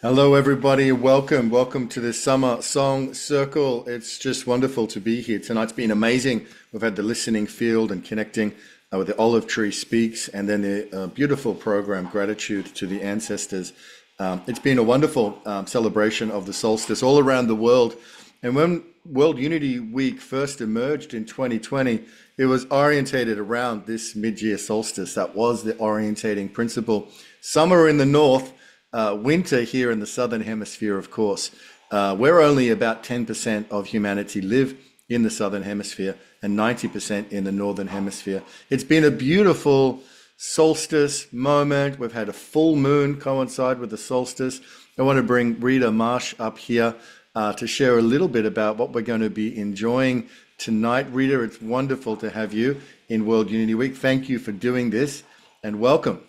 Hello, everybody. Welcome to the Summer Song Circle. It's just wonderful to be here. Tonight's been amazing. We've had the listening field and connecting with the Olive Tree Speaks, and then the beautiful program, Gratitude to the Ancestors. It's been a wonderful celebration of the solstice all around the world. And when World Unity Week first emerged in 2020, it was orientated around this mid-year solstice. That was the orientating principle. Summer in the north, winter here in the southern hemisphere, of course. We're only about 10% of humanity live in the southern hemisphere and 90% in the northern hemisphere. It's been a beautiful solstice moment. We've had a full moon coincide with the solstice. I want to bring Rita Marsh up here to share a little bit about what we're going to be enjoying tonight. Rita, it's wonderful to have you in World Unity Week. Thank you for doing this and welcome.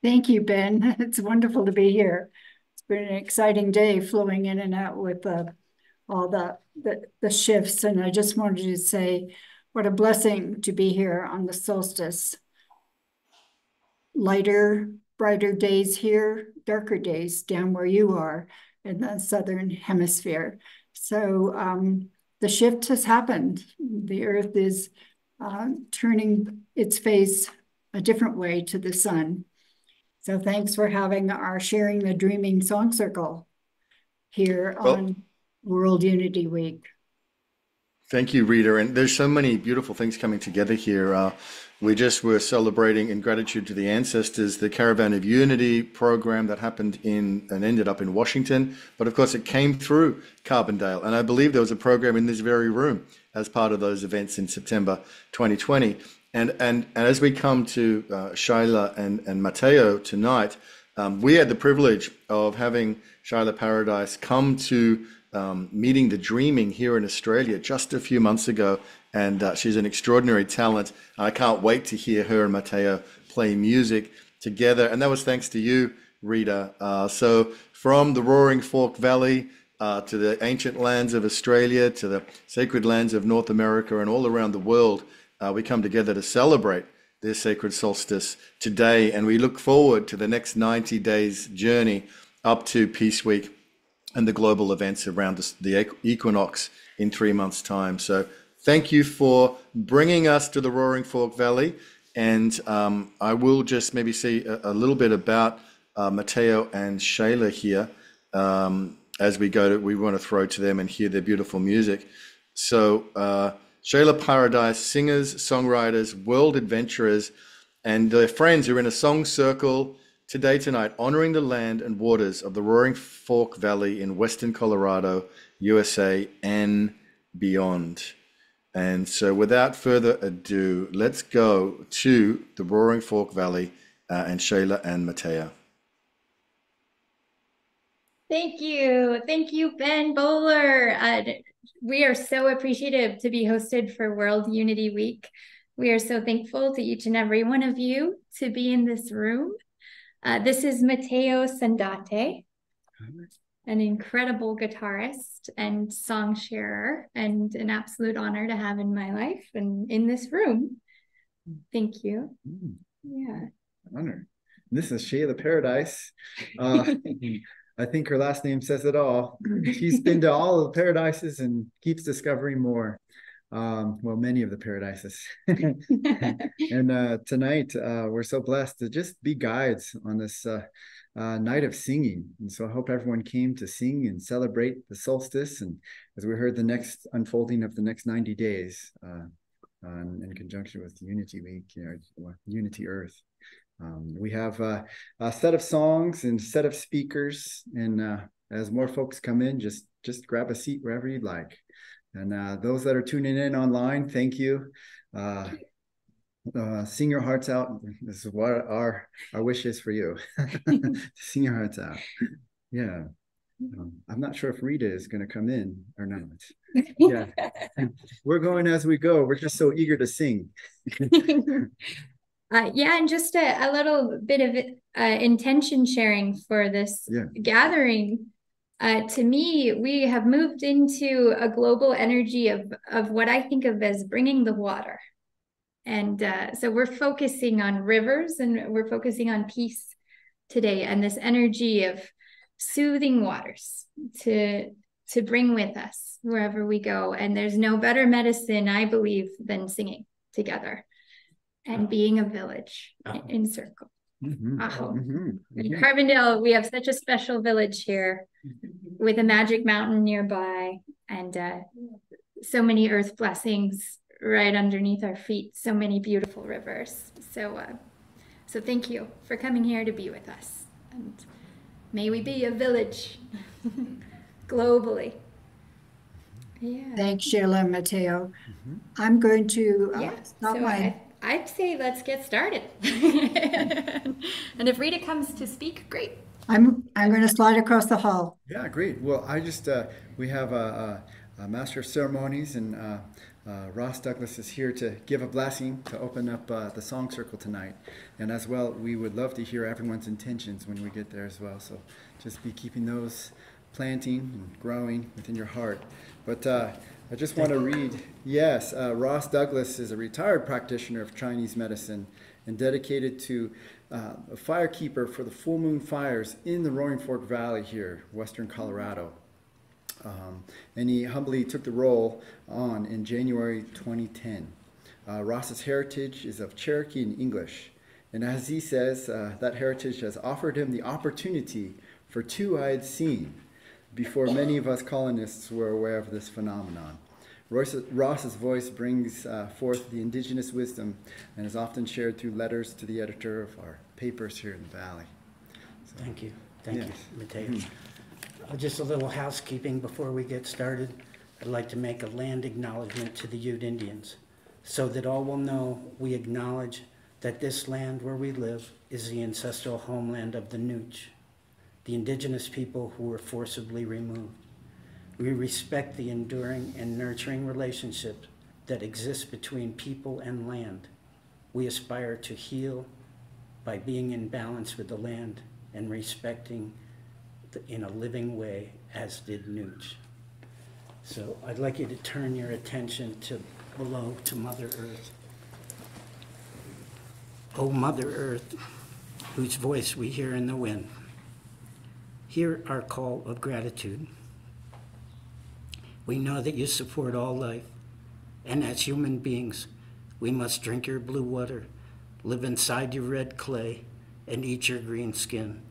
Thank you, Ben. It's wonderful to be here. It's been an exciting day flowing in and out with all the shifts. And I just wanted to say what a blessing to be here on the solstice. Lighter, brighter days here, darker days down where you are in the southern hemisphere. So the shift has happened. The earth is turning its face a different way to the sun. So thanks for having our Sharing the Dreaming Song Circle here Well, on World Unity Week. thank you, Rita. And there's so many beautiful things coming together here. We just were celebrating in gratitude to the ancestors the Caravan of Unity program that happened in and ended up in Washington. But of course, it came through Carbondale. And I believe there was a program in this very room as part of those events in September 2020. And as we come to Shaila and Mateo tonight, we had the privilege of having Shaila Paradise come to meeting the Dreaming here in Australia just a few months ago. And she's an extraordinary talent. I can't wait to hear her and Mateo play music together. And that was thanks to you, Rita. So from the Roaring Fork Valley to the ancient lands of Australia, to the sacred lands of North America and all around the world, we come together to celebrate this sacred solstice today. And we look forward to the next 90 days journey up to Peace Week and the global events around the equinox in 3 months' time. So thank you for bringing us to the Roaring Fork Valley. And I will just maybe say a little bit about Mateo and Shayla here as we want to throw to them and hear their beautiful music. So Shayla Paradise, singers, songwriters, world adventurers, and their friends are in a song circle tonight, honoring the land and waters of the Roaring Fork Valley in Western Colorado, USA, and beyond. And so without further ado, let's go to the Roaring Fork Valley and Shayla and Mateo. Thank you. Thank you, Ben Bowler. We are so appreciative to be hosted for World Unity Week. We are so thankful to each and every one of you to be in this room. This is Mateo Sandate, an incredible guitarist and song sharer, and an absolute honor to have in my life and in this room. Thank you. Yeah. Honor. This is Shayla Paradise. I think her last name says it all. She's been to all of the paradises and keeps discovering more. Well, many of the paradises. And tonight, we're so blessed to just be guides on this night of singing. And so I hope everyone came to sing and celebrate the solstice. And as we heard the next unfolding of the next 90 days in conjunction with Unity Week, Unity Earth. We have a set of songs and set of speakers, and as more folks come in, just grab a seat wherever you'd like. And those that are tuning in online, thank you. Sing your hearts out. This is what our wish is for you. Sing your hearts out. Yeah. I'm not sure if Rita is going to come in or not. Yeah. We're going as we go. We're just so eager to sing. Yeah, and just a little bit of intention sharing for this gathering. To me, we have moved into a global energy of what I think of as bringing the water. And so we're focusing on rivers and we're focusing on peace today and this energy of soothing waters to bring with us wherever we go. And there's no better medicine, I believe, than singing together and being a village in circle. In Carbondale, we have such a special village here with a magic mountain nearby, and so many earth blessings right underneath our feet, so many beautiful rivers. So thank you for coming here to be with us, and may we be a village globally. Yeah. Thanks, Sheila and Mateo. I'm going to stop so my... I'd say let's get started. And if Rita comes to speak, great. I'm going to slide across the hall. Yeah, great. Well, I just we have a master of ceremonies, and Ross Douglas is here to give a blessing to open up the song circle tonight. And as well, we would love to hear everyone's intentions when we get there as well. So just be keeping those planting and growing within your heart. But I just want to read, yes, Ross Douglas is a retired practitioner of Chinese medicine and dedicated to a firekeeper for the full moon fires in the Roaring Fork Valley here, western Colorado. And he humbly took the role on in January 2010. Ross's heritage is of Cherokee and English. And as he says, that heritage has offered him the opportunity for two-eyed seeing before many of us colonists were aware of this phenomenon. Ross's voice brings forth the indigenous wisdom and is often shared through letters to the editor of our papers here in the Valley. So, thank you. Thank you, Mateo. Mm-hmm. Just a little housekeeping before we get started. I'd like to make a land acknowledgement to the Ute Indians so that all will know we acknowledge that this land where we live is the ancestral homeland of the Nooch, the indigenous people who were forcibly removed. We respect the enduring and nurturing relationship that exists between people and land. We aspire to heal by being in balance with the land and respecting in a living way, as did Nooch. So I'd like you to turn your attention to below to Mother Earth. Oh, Mother Earth, whose voice we hear in the wind, hear our call of gratitude. We know that you support all life, and as human beings, we must drink your blue water, live inside your red clay, and eat your green skin.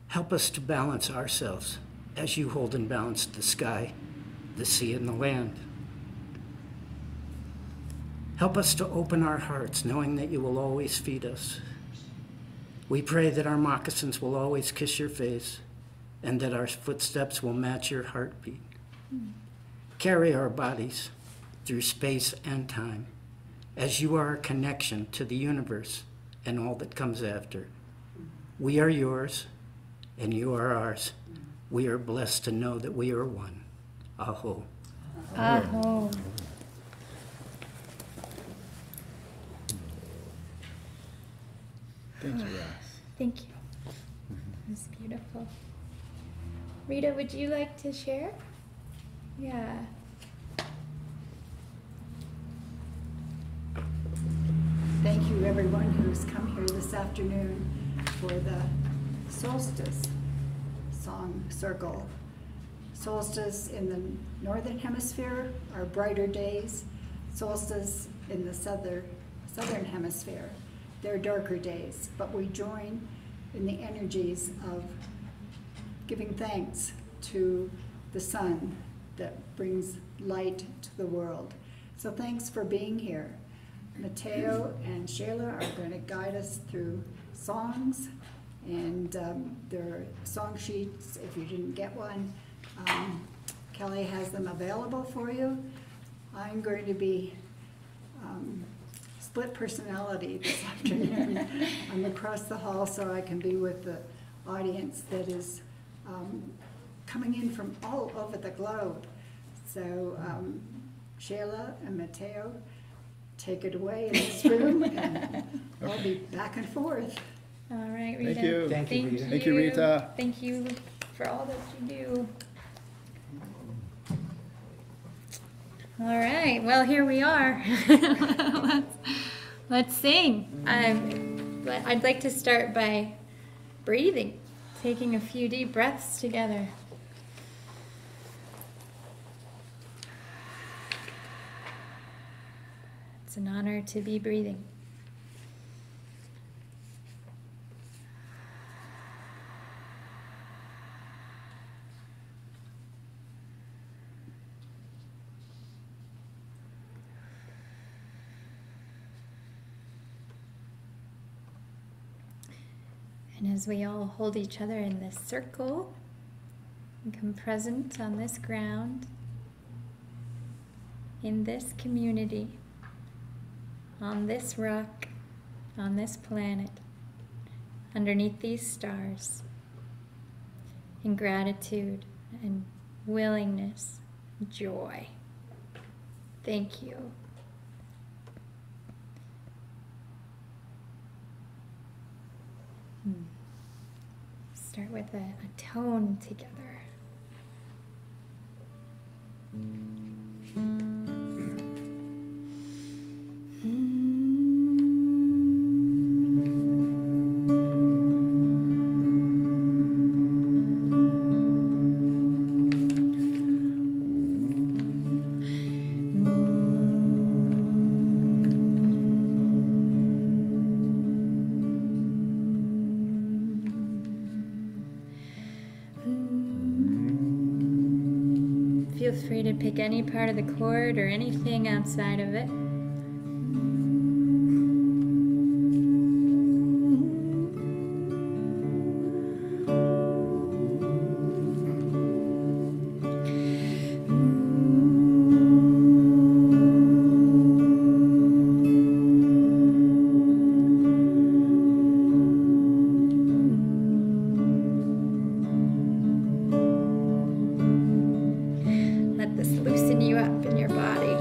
Help us to balance ourselves as you hold in balance the sky, the sea, and the land. Help us to open our hearts, knowing that you will always feed us. We pray that our moccasins will always kiss your face, and that our footsteps will match your heartbeat. Carry our bodies through space and time, as you are a connection to the universe and all that comes after. We are yours, and you are ours. We are blessed to know that we are one. Aho. Aho. Thank you, Ross. Thank you. That was beautiful. Rita, would you like to share? Yeah. Thank you, everyone who's come here this afternoon for the Solstice Song Circle. Solstice in the Northern Hemisphere are brighter days. Solstice in the Southern Hemisphere, they're darker days. But we join in the energies of giving thanks to the sun that brings light to the world. So thanks for being here. Mateo and Sheila are going to guide us through songs, and there are song sheets if you didn't get one. Kelly has them available for you. I'm going to be split personality this afternoon. I'm across the hall so I can be with the audience that is coming in from all over the globe. So Sheila and Mateo, take it away in this room, and I'll be back and forth. All right, Rita. Thank you. Thank you, Rita. Thank you, Rita. Thank you for all that you do. All right, well, here we are. Let's sing. I'd like to start by breathing Taking a few deep breaths together. It's an honor to be breathing. And as we all hold each other in this circle, become present on this ground, in this community, on this rock, on this planet, underneath these stars, in gratitude and willingness, joy. Thank you. Start with a tone together. Feel free to pick any part of the chord or anything outside of it. Let this loosen you up in your body.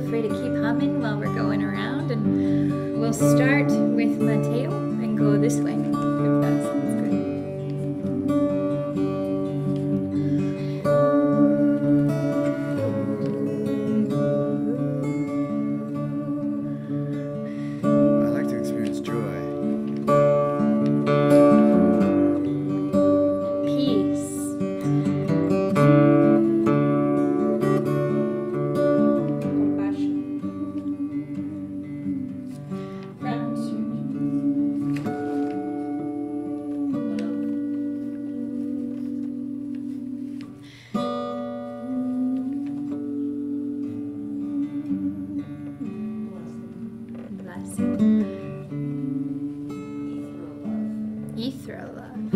free to keep humming while we're going around, and we'll start with Mateo and go this way, if that sounds I like to experience joy. peace, blessing, ethereal love,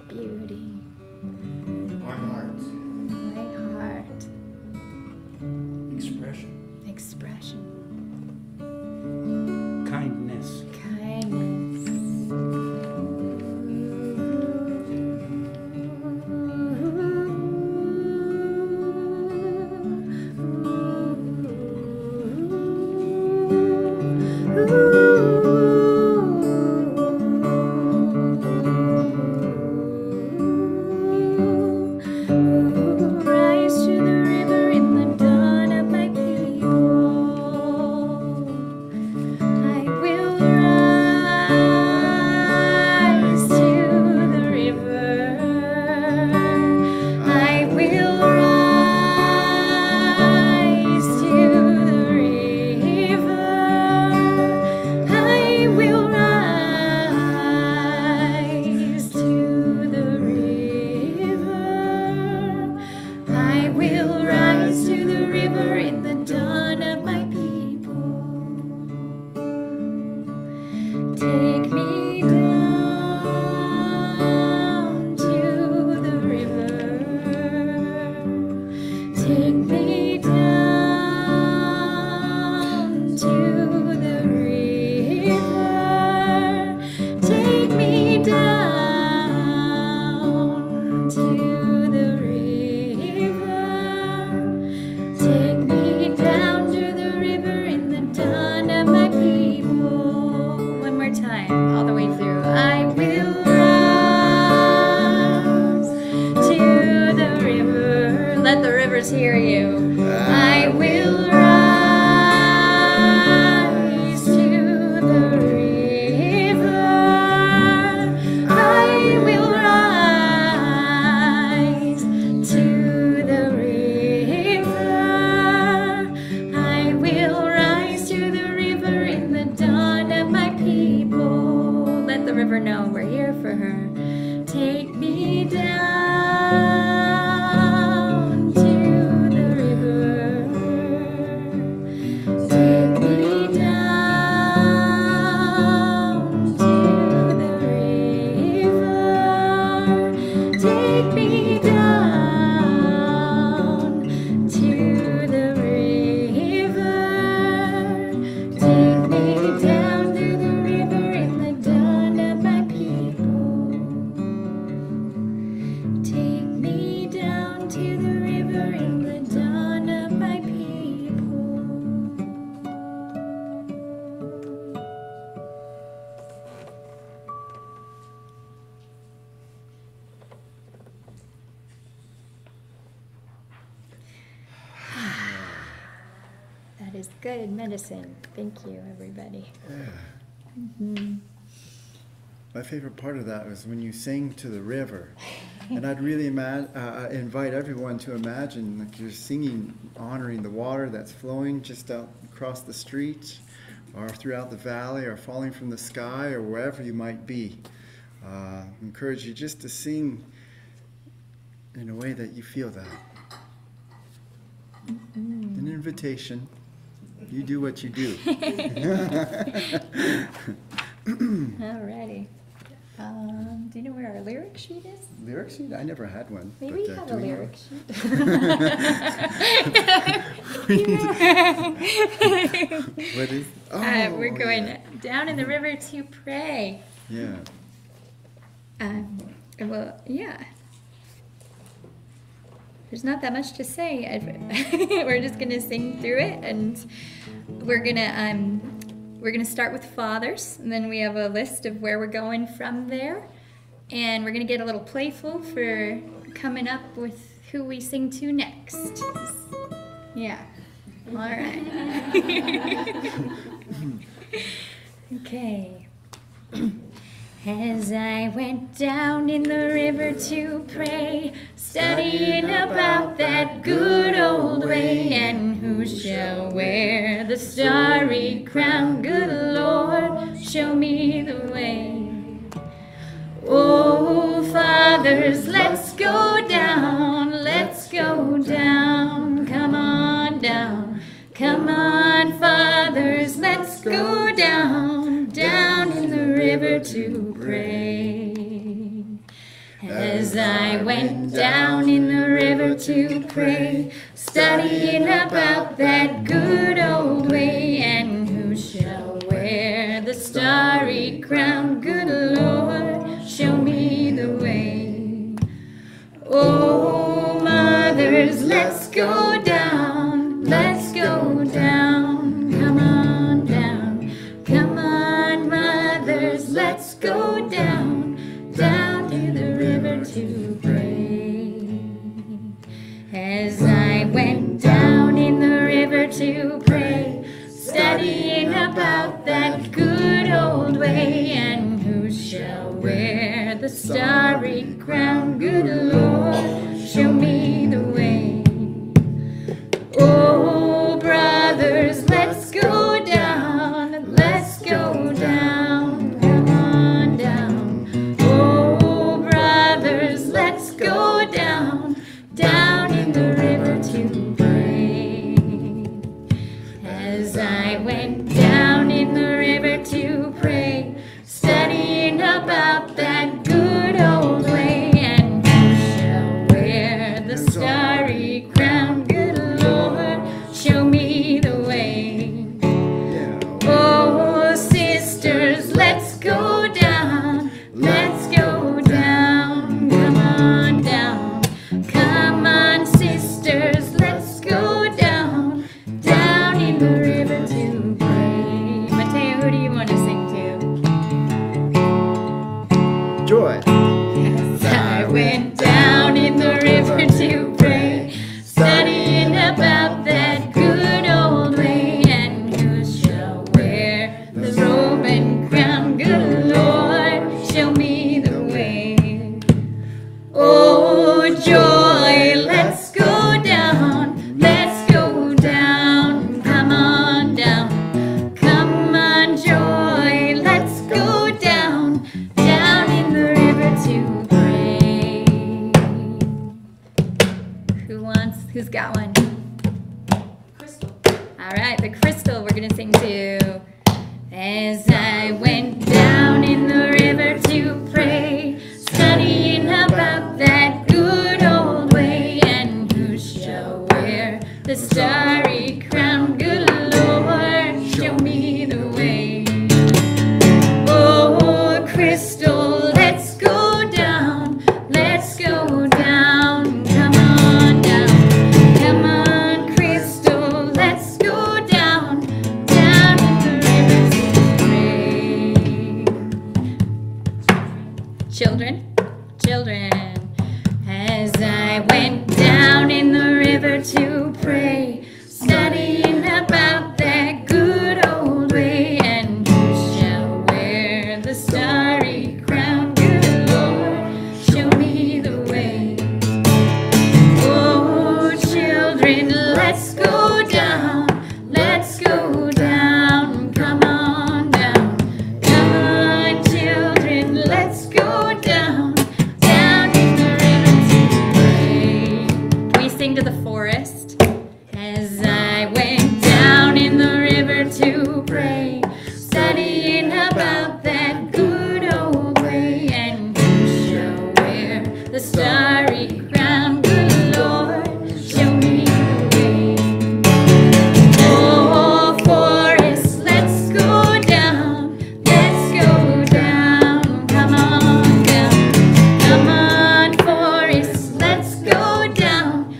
beauty, My heart. light heart, Expression. expression, Kindness. kindness. Rise to the river in the dawn of my people. I will rise to the river. I will rise to the river. I will rise to the river. I will rise to the river in the dawn of my people. Take me down to the river. Take me down to the river. Take me down to the river. Take me down to the river in the dawn of my people. One more time, all the way through. I will rise to the river. Let the rivers hear you. I will rise to the river. I will rise to the river. I will rise to the river in the dawn of my people. Let the river know we're here for her. Take me down to the river. Take me down to the river. Take me down to the river. Take me down to the river in the dawn of my people. Take me down to the river in the dawn of my people. That is good medicine. Thank you, everybody. My favorite part of that was when you sing to the river. And I'd really invite everyone to imagine like you're singing, honoring the water that's flowing just out across the street or throughout the valley or falling from the sky or wherever you might be. Encourage you just to sing in a way that you feel that. An invitation. You do what you do. Alrighty. Do you know where our lyric sheet is? Lyric sheet? I never had one. Maybe you but, have do a we lyric sheet. What is? We're going yeah. down in the river to pray. Yeah. Well, yeah. there's not that much to say. We're just gonna sing through it, and we're gonna start with fathers, and then we have a list of where we're going from there, and we're gonna get a little playful for coming up with who we sing to next. Yeah. All right. Okay. As I went down in the river to pray, studying about that good old way, and who shall wear the starry crown? Good Lord, show me the way. Oh, fathers, let's go down, let's go down, come on down. Come on, fathers, let's go down, down in the river to pray. As I went down in the river to pray, studying about that good old way, and who shall wear the starry crown? Good Lord, show me the way. Oh, mothers, let's go down, let's go down, come on down, come on, mothers, let's go down, down to the river to pray. As I went down in the river to pray, studying about that good old way, and who shall wear the starry crown? Good Lord, show me the way. Oh, brothers, let's go down, let's go down, come on down. Oh, brothers, let's go down, down in the river to pray. As I went down in the river to pray, studying about that good old way, and who shall wear the starry crown? Good Lord, show me the way. Oh, sisters, let's go down, let's go down, come on down. Come on, sisters, let's go down, down in the river to pray. Mateo, who do you want to sing to? Joy. As I went down in the river to pray, studying about that good old way, and who shall wear the robe and crown? Good Lord, show me the way. Oh, joy, let's go down, let's go down, come on down. Come on, joy, let's go down, down in the river to pray. Who's got one? Crystal. All right, the crystal we're gonna sing to. As I went down in the river to pray, studying about that good old way, and who shall wear the starry crown? Good Lord, show me the way. Oh, crystal, let's go down, let's go down, come on down, come on, crystal, let's go down, down in the river to pray. Children, children, as I went down in the river to pray, studying about that good old way, and who shall wear the starry crown? Good Lord, show me the way. Oh, children, let's go down, let's go down, come on down. Come on, children, let's go down, down in the river to pray. We sing to the forest. As I went down in the river to pray, studying about that good old way, and who shall wear the starry crown? Good Lord, show me the way. Oh, forest, let's go down, come on down. Come on, forest, let's go down,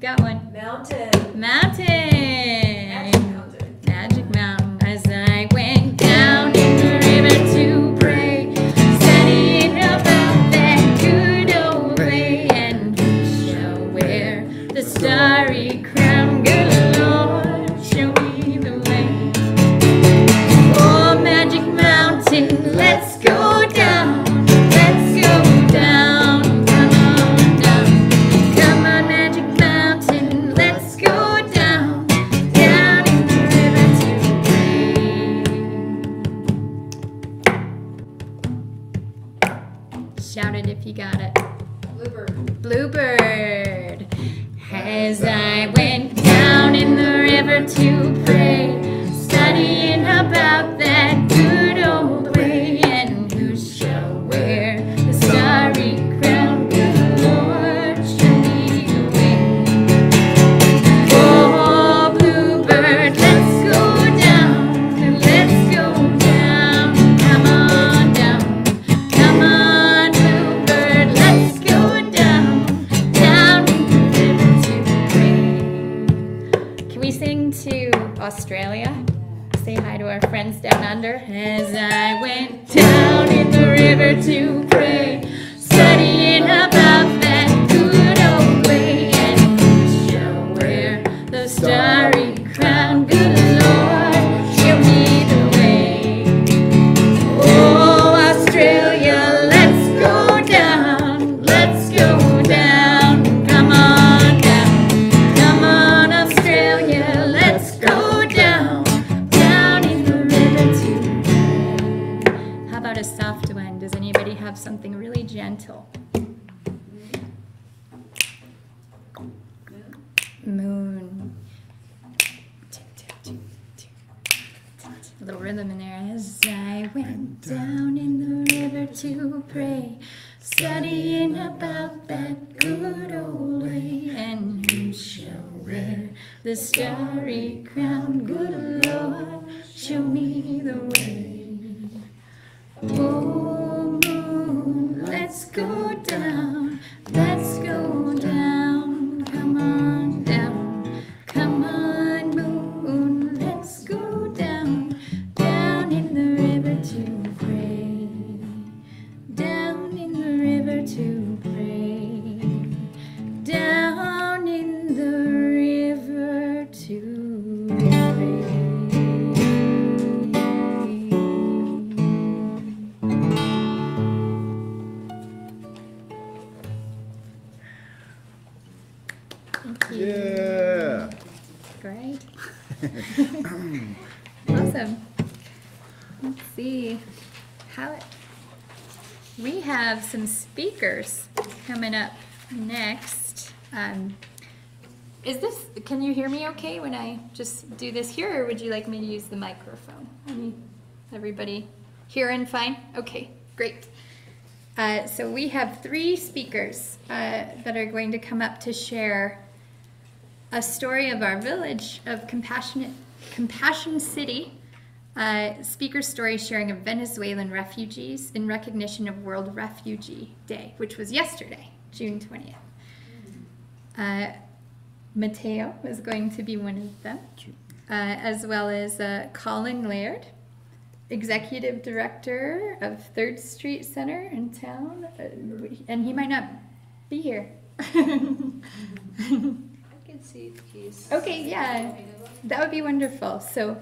got one? Mountain. Mountain. Mountain. Magic mountain. As I went down in the river to pray, studying about that good old way, and who shall wear the starry crown? Good Lord, show me the way. Oh, magic mountain, let's go down. Let's go down. Come on down. Come on, magic mountain, let's go down. Down in the river to pray. Shout it if you got it. Bluebird. Bluebird. As I went down in the river to pray, studying about that good old way, and who shall wear the starry crown? Good Lord, show me the way. Oh, Bluebird, let's go down. Let's go down. Come on down. Come on, Bluebird, let's go down. Down in the river to pray. Can we sing to Australia? Say hi to our friends down under. As I went down in the river to pray, studying about that good old way, and who shall wear the starry crown? Good Lord, show me the way. Oh, Australia, let's go down. Let's go down. Come on down. Come on, Australia, let's go down. Down in the river to pray. How about a soft one? Does anybody have something really gentle? Moon. Tick, tick, tick, tick. A little rhythm in there. As I went down in the river to pray, studying about that good old way, and who shall wear the starry crown? Good Lord, show me the way. Oh, moon, let's go down. Let's go down. Come on down. Come on, moon, let's go down. Down in the river to pray. Down in the river to pray. Down in the river to pray. Thank you. Yeah. Great. Awesome. Let's see how we have some speakers coming up next. Can you hear me okay when I just do this here, or would you like me to use the microphone? Everybody hearing fine? Okay, great. So we have 3 speakers that are going to come up to share a story of our village of Compassion City, speaker story sharing of Venezuelan refugees in recognition of World Refugee Day, which was yesterday, June 20th. Mateo is going to be one of them, as well as Colin Laird, Executive Director of 3rd Street Center in town, and he might not be here. See if he's Okay, yeah, that would be wonderful. So,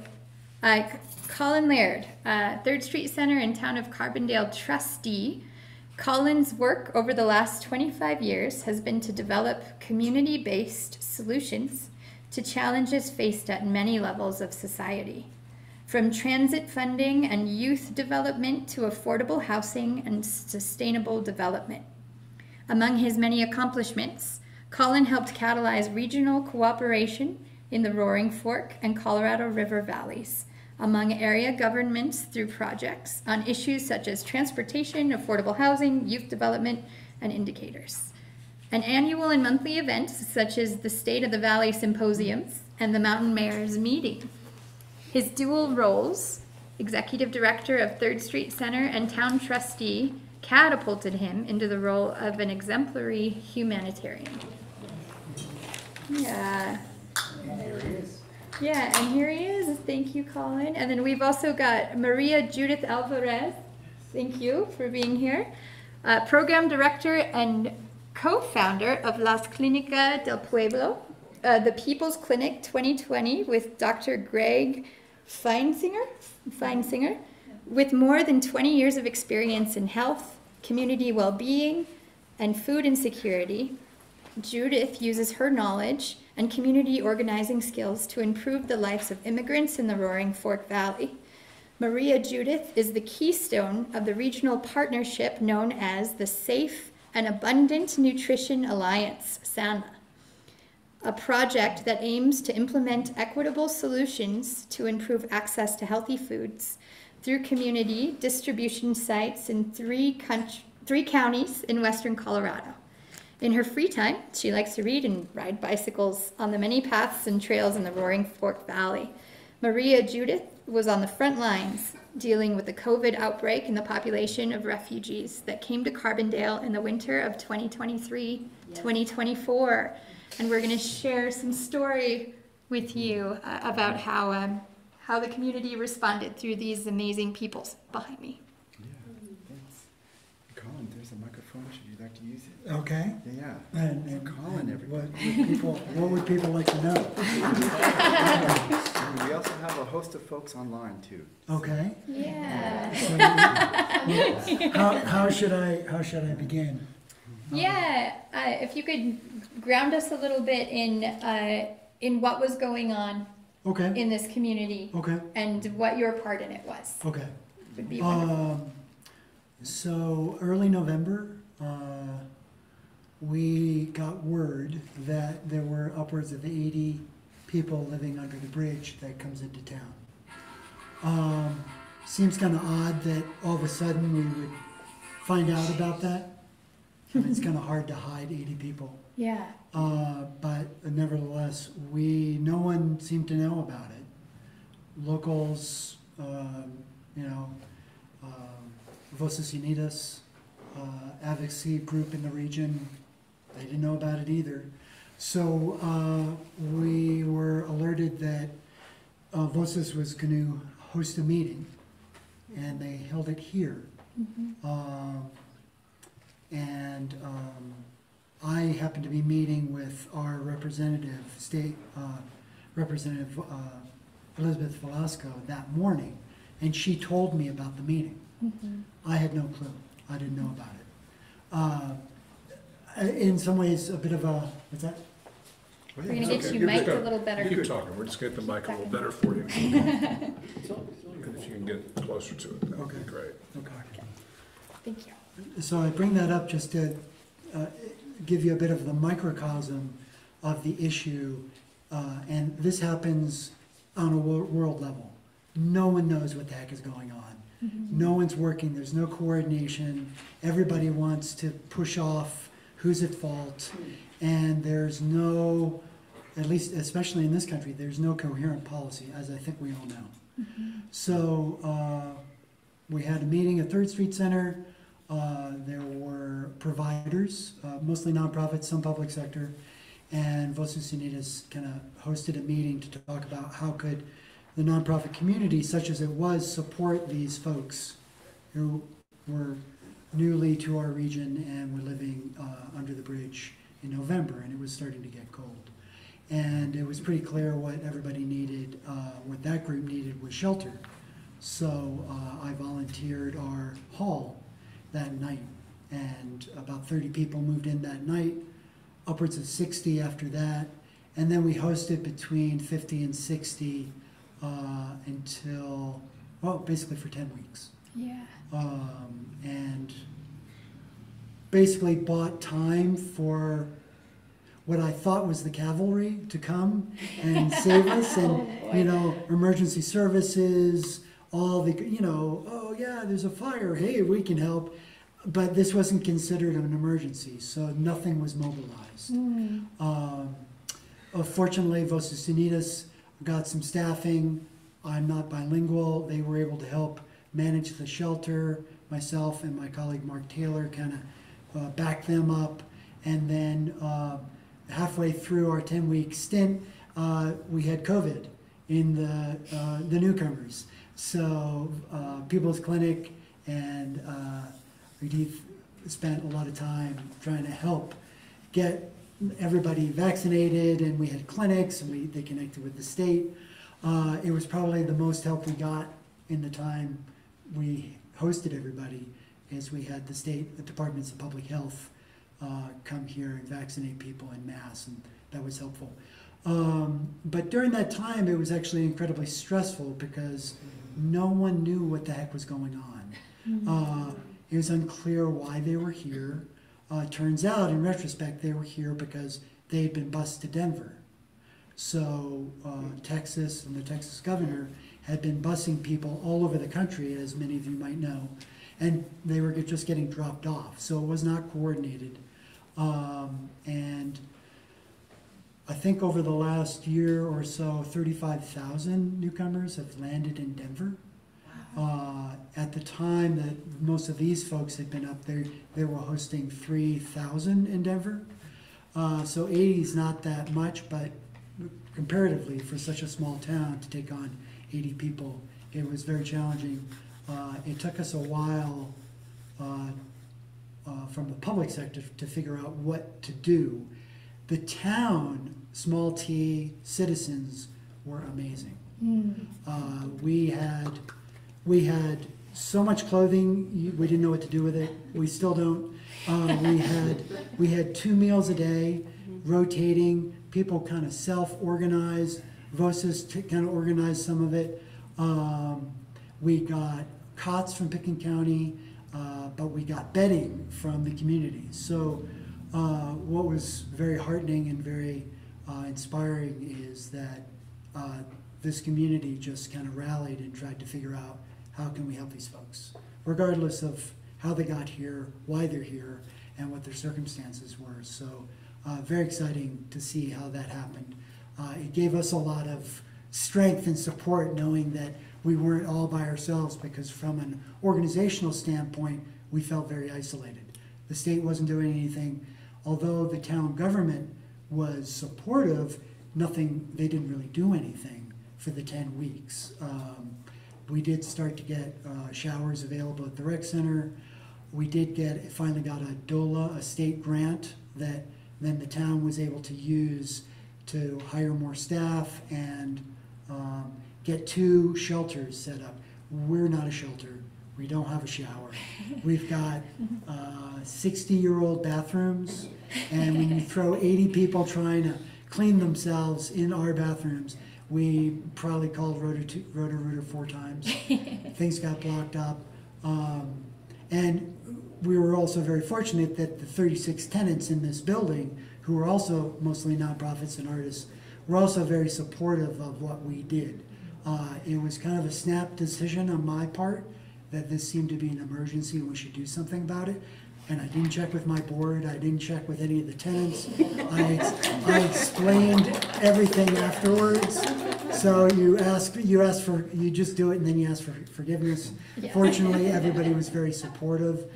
Colin Laird, 3rd Street Center in town of Carbondale trustee. Colin's work over the last 25 years has been to develop community-based solutions to challenges faced at many levels of society, from transit funding and youth development to affordable housing and sustainable development. Among his many accomplishments, Colin helped catalyze regional cooperation in the Roaring Fork and Colorado River valleys among area governments through projects on issues such as transportation, affordable housing, youth development, and indicators. And annual and monthly events such as the State of the Valley Symposiums and the Mountain Mayor's Meeting. His dual roles, Executive Director of 3rd Street Center and Town Trustee, catapulted him into the role of an exemplary humanitarian. Yeah. Yeah, and here he is. Thank you, Colin. And then we've also got Maria Judith Alvarez. Thank you for being here. Program director and co-founder of Las Clínicas del Pueblo, the People's Clinic 2020 with Dr. Greg Feinsinger, with more than 20 years of experience in health, community well-being, and food insecurity. Judith uses her knowledge and community organizing skills to improve the lives of immigrants in the Roaring Fork Valley. Maria Judith is the keystone of the regional partnership known as the Safe and Abundant Nutrition Alliance, SANA, a project that aims to implement equitable solutions to improve access to healthy foods through community distribution sites in three counties in western Colorado. In her free time, she likes to read and ride bicycles on the many paths and trails in the Roaring Fork Valley. Maria Judith was on the front lines dealing with the COVID outbreak in the population of refugees that came to Carbondale in the winter of 2023-2024. And we're going to share some story with you about how the community responded through these amazing people behind me. Colin, there's a microphone. Should you like to use it? Okay. Yeah. And Colin, everybody. what would people like to know? And we also have a host of folks online too. Okay. Yeah. How should I begin? Yeah. If you could ground us a little bit in what was going on Okay. in this community Okay. and what your part in it was. Okay. Would be wonderful. So early November, we got word that there were upwards of 80 people living under the bridge that comes into town. Seems kind of odd that all of a sudden we would find out about that. I mean, it's kind of hard to hide 80 people. Yeah. But nevertheless, no one seemed to know about it. Locals, Voces Unidas, advocacy group in the region, they didn't know about it either. So we were alerted that Voces was going to host a meeting, and they held it here. I happened to be meeting with our representative, state representative Elizabeth Velasco that morning, and she told me about the meeting. I had no clue. I didn't know about it. In some ways, a bit of a, what's that? We're going to get you mic'd a little better. Keep talking, we're just getting the mic a little better for you. And if you can get closer to it, that would be great. Okay. Thank you. So I bring that up just to give you a bit of the microcosm of the issue, and this happens on a world level. No one knows what the heck is going on. No one's working, there's no coordination, everybody wants to push off who's at fault, and there's no, at least especially in this country, there's no coherent policy, as I think we all know. So we had a meeting at 3rd Street Center. There were providers, mostly nonprofits, some public sector, and Voces Unidas kind of hosted a meeting to talk about how could the nonprofit community, such as it was, support these folks who were newly to our region and were living under the bridge in November, and it was starting to get cold. And it was pretty clear what everybody needed, what that group needed was shelter. So I volunteered our hall that night, and about 30 people moved in that night, upwards of 60 after that, and then we hosted between 50 and 60 until, well, basically for 10 weeks. Yeah. And basically bought time for what I thought was the cavalry to come and save us, and emergency services, all the, oh yeah, there's a fire, hey, we can help. But this wasn't considered an emergency, so nothing was mobilized. Fortunately, Voces Unidas got some staffing. I'm not bilingual. They were able to help manage the shelter. Myself and my colleague Mark Taylor kind of backed them up. And then halfway through our 10-week stint, we had COVID in the newcomers. So People's Clinic and Edith spent a lot of time trying to help get everybody vaccinated, and we had clinics, and they connected with the state. It was probably the most help we got in the time we hosted everybody, as we had the state departments of public health come here and vaccinate people en masse, and that was helpful. But during that time, it was actually incredibly stressful because no one knew what the heck was going on. It was unclear why they were here. Turns out, in retrospect, they were here because they had been bused to Denver. So Texas and the Texas governor had been busing people all over the country, as many of you might know, and they were just getting dropped off. So it was not coordinated. And I think over the last year or so, 35,000 newcomers have landed in Denver. At the time that most of these folks had been up there, they were hosting 3,000 in Denver. So 80 is not that much, but comparatively for such a small town to take on 80 people, it was very challenging. It took us a while from the public sector to figure out what to do. The town, small t, citizens were amazing. We had so much clothing, we didn't know what to do with it. We still don't. We had 2 meals a day, rotating. People kind of self-organized. Vosis kind of organized some of it. We got cots from Pickens County, but we got bedding from the community. So what was very heartening and very inspiring is that this community just kind of rallied and tried to figure out how can we help these folks, regardless of how they got here, why they're here, and what their circumstances were. So very exciting to see how that happened. It gave us a lot of strength and support knowing that we weren't all by ourselves, because from an organizational standpoint, we felt very isolated. The state wasn't doing anything. Although the town government was supportive, they didn't really do anything for the 10 weeks. We did start to get showers available at the rec center. We finally got a DOLA, a state grant that then the town was able to use to hire more staff and get 2 shelters set up. We're not a shelter. We don't have a shower. We've got 60-year-old bathrooms, and when you throw 80 people trying to clean themselves in our bathrooms, we probably called Roto-Rooter 4 times. Things got blocked up. And we were also very fortunate that the 36 tenants in this building, who were also mostly nonprofits and artists, were also very supportive of what we did. It was kind of a snap decision on my part that this seemed to be an emergency and we should do something about it. And I didn't check with my board. I didn't check with any of the tenants. I explained everything afterwards. So you just do it, and then you ask for forgiveness. Yeah. Fortunately, everybody was very supportive.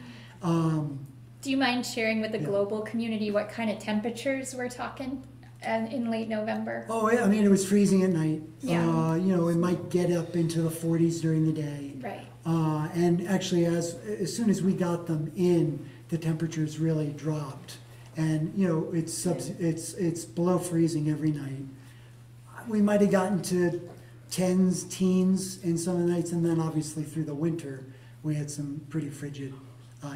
Do you mind sharing with the global community what kind of temperatures we're talking in late November? Oh, I mean, it was freezing at night. Yeah. It might get up into the 40s during the day. Right. And actually, as soon as we got them in, the temperatures really dropped, and it's below freezing every night. We might have gotten to teens in some of the nights, and then obviously through the winter we had some pretty frigid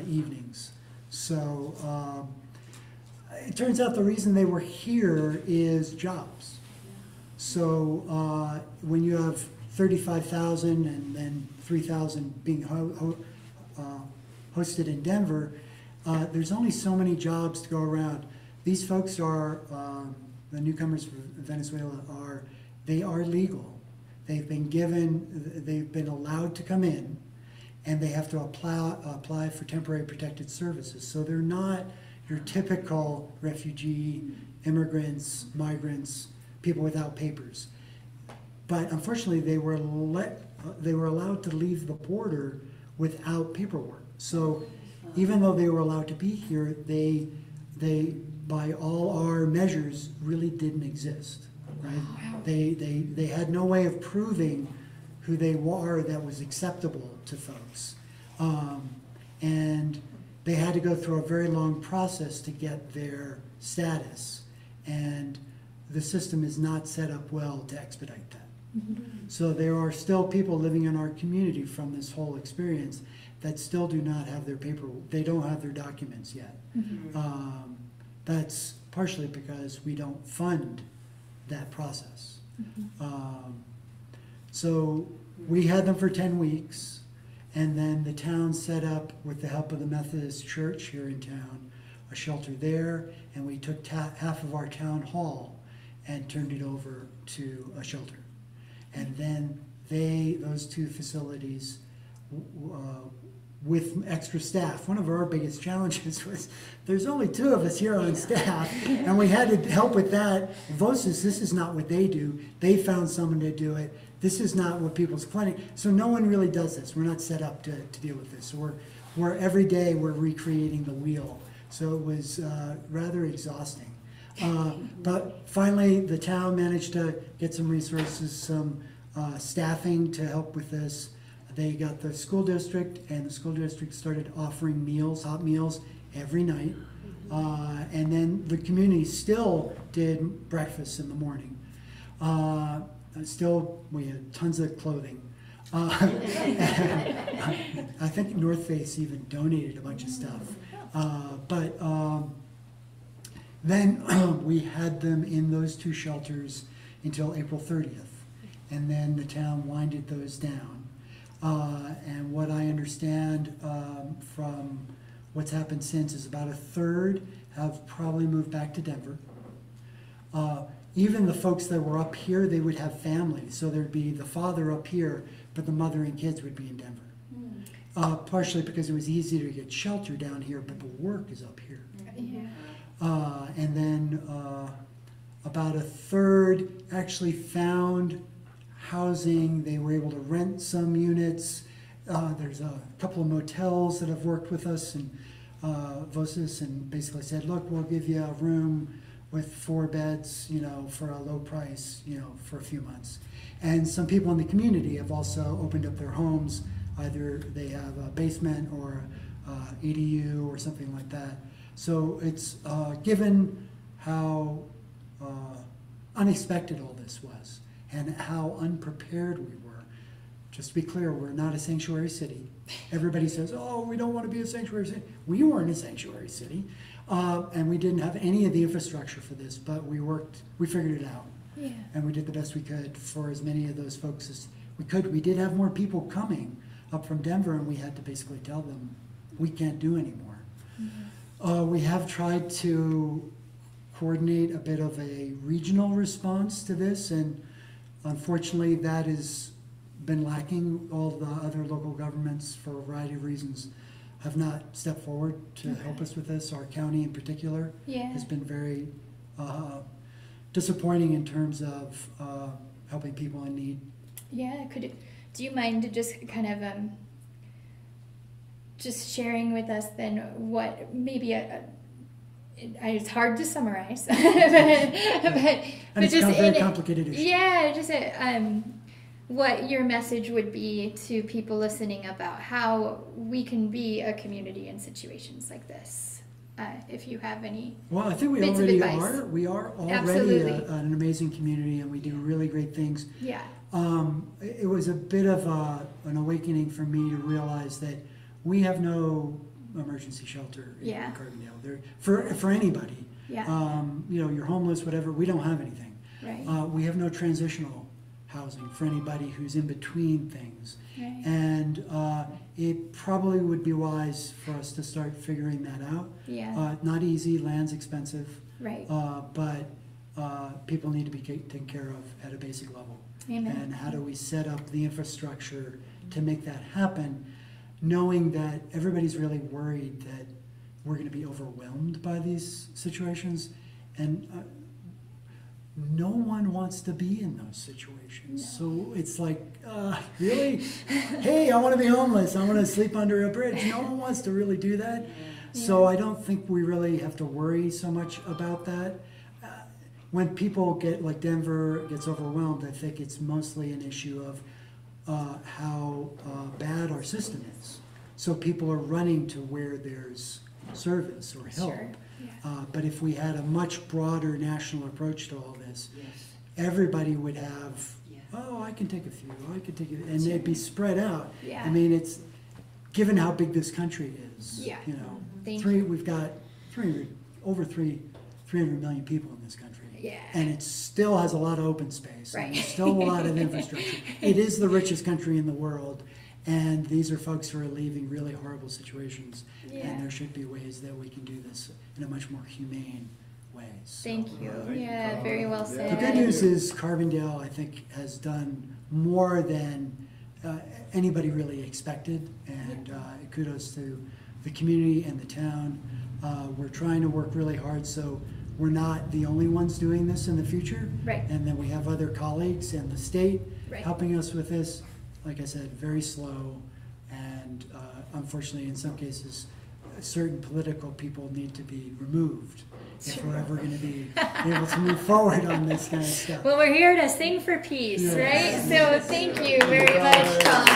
evenings. So it turns out the reason they were here is jobs. So when you have 35,000 and then 3,000 being hosted in Denver, there's only so many jobs to go around. These folks are, the newcomers from Venezuela are legal. They've been allowed to come in, and they have to apply for temporary protected services. So they're not your typical refugee, immigrants, migrants, people without papers. But unfortunately, they were allowed to leave the border without paperwork. So even though they were allowed to be here, they they, by all our measures, really didn't exist, right? They had no way of proving who they were that was acceptable to folks. And they had to go through a very long process to get their status. And the system is not set up well to expedite that. So there are still people living in our community from this whole experience that still do not have their they don't have their documents yet. That's partially because we don't fund that process. So we had them for 10 weeks, and then the town set up, with the help of the Methodist Church here in town, a shelter there, and we took half of our town hall and turned it over to a shelter. And then those two facilities, with extra staff. One of our biggest challenges was there's only 2 of us here on staff, and we had to help with that. Vosis, this is not what they do. They found someone to do it. This is not what people's planning. So no one really does this. We're not set up to deal with this. So we're every day we're recreating the wheel. So it was rather exhausting. But finally, the town managed to get some resources, some staffing to help with this. They got the school district, and the school district started offering meals, hot meals, every night. And then the community still did breakfast in the morning. Still, we had tons of clothing. I think North Face even donated a bunch of stuff. Then we had them in those 2 shelters until April 30th. And then the town winded those down. And what I understand from what's happened since is about a third have probably moved back to Denver. Even the folks that were up here, they would have families. So there'd be the father up here, but the mother and kids would be in Denver. Partially because it was easier to get shelter down here, but the work is up here. And then about a third actually found housing. They were able to rent some units. There's a couple of motels that have worked with us and Vosis, and basically said, look, we'll give you a room with 4 beds, for a low price, for a few months. And some people in the community have also opened up their homes. Either they have a basement or EDU or something like that. So it's given how unexpected all this was and how unprepared we were. Just to be clear, we're not a sanctuary city. Everybody says, oh, we don't want to be a sanctuary city. We weren't a sanctuary city, and we didn't have any of the infrastructure for this, but we figured it out. Yeah. And we did the best we could for as many of those folks as we could. We did have more people coming up from Denver, and we had to basically tell them, we can't do anymore. Mm-hmm. We have tried to coordinate a bit of a regional response to this, and unfortunately that has been lacking. All the other local governments, for a variety of reasons, have not stepped forward to help us with this. Our county in particular has been very disappointing in terms of helping people in need. Yeah, do you mind just kind of just sharing with us then what maybe it's hard to summarize, but it's just a very complicated issue. Yeah, just what your message would be to people listening about how we can be a community in situations like this. If you have any Well, I think we already are. We are already an amazing community, and we do really great things. Yeah. It was a bit of an awakening for me to realize that we have no emergency shelter in Carbondale. For anybody. Yeah. You're homeless, whatever. We don't have anything. Right. We have no transitional housing for anybody who's in between things. Right. And it probably would be wise for us to start figuring that out. Yeah. Not easy, land's expensive. Right. But people need to be taken care of at a basic level. Amen. And how do we set up the infrastructure to make that happen, knowing that everybody's really worried that we're going to be overwhelmed by these situations. And no one wants to be in those situations. So it's like, really? Hey, I want to be homeless. I want to sleep under a bridge. No one wants to really do that. So I don't think we really have to worry so much about that. When people get, like Denver gets overwhelmed, I think it's mostly an issue of how bad our system is. So people are running to where there's service or help. Sure. But if we had a much broader national approach to all this, everybody would have, oh, I can take a few, I can take it, and they'd be spread out. Yeah. I mean, it's, given how big this country is, Yeah. you know, Thank we've got 300 million people in this country. Yeah. And it still has a lot of open space. Right. And there's still a lot of infrastructure. It is the richest country in the world. And these are folks who are leaving really horrible situations. Yeah. And there should be ways that we can do this in a much more humane way. So, Thank you. Yeah, very well said. the good news is Carbondale, I think, has done more than anybody really expected. And kudos to the community and the town. We're trying to work really hard so we're not the only ones doing this in the future. Right. And then we have other colleagues and the state Right. helping us with this. Like I said, very slow, and unfortunately, in some cases, certain political people need to be removed if we're ever going to be able to move forward on this kind of stuff. Well, we're here to sing for peace, Yes. right? So thank you very much, Colin.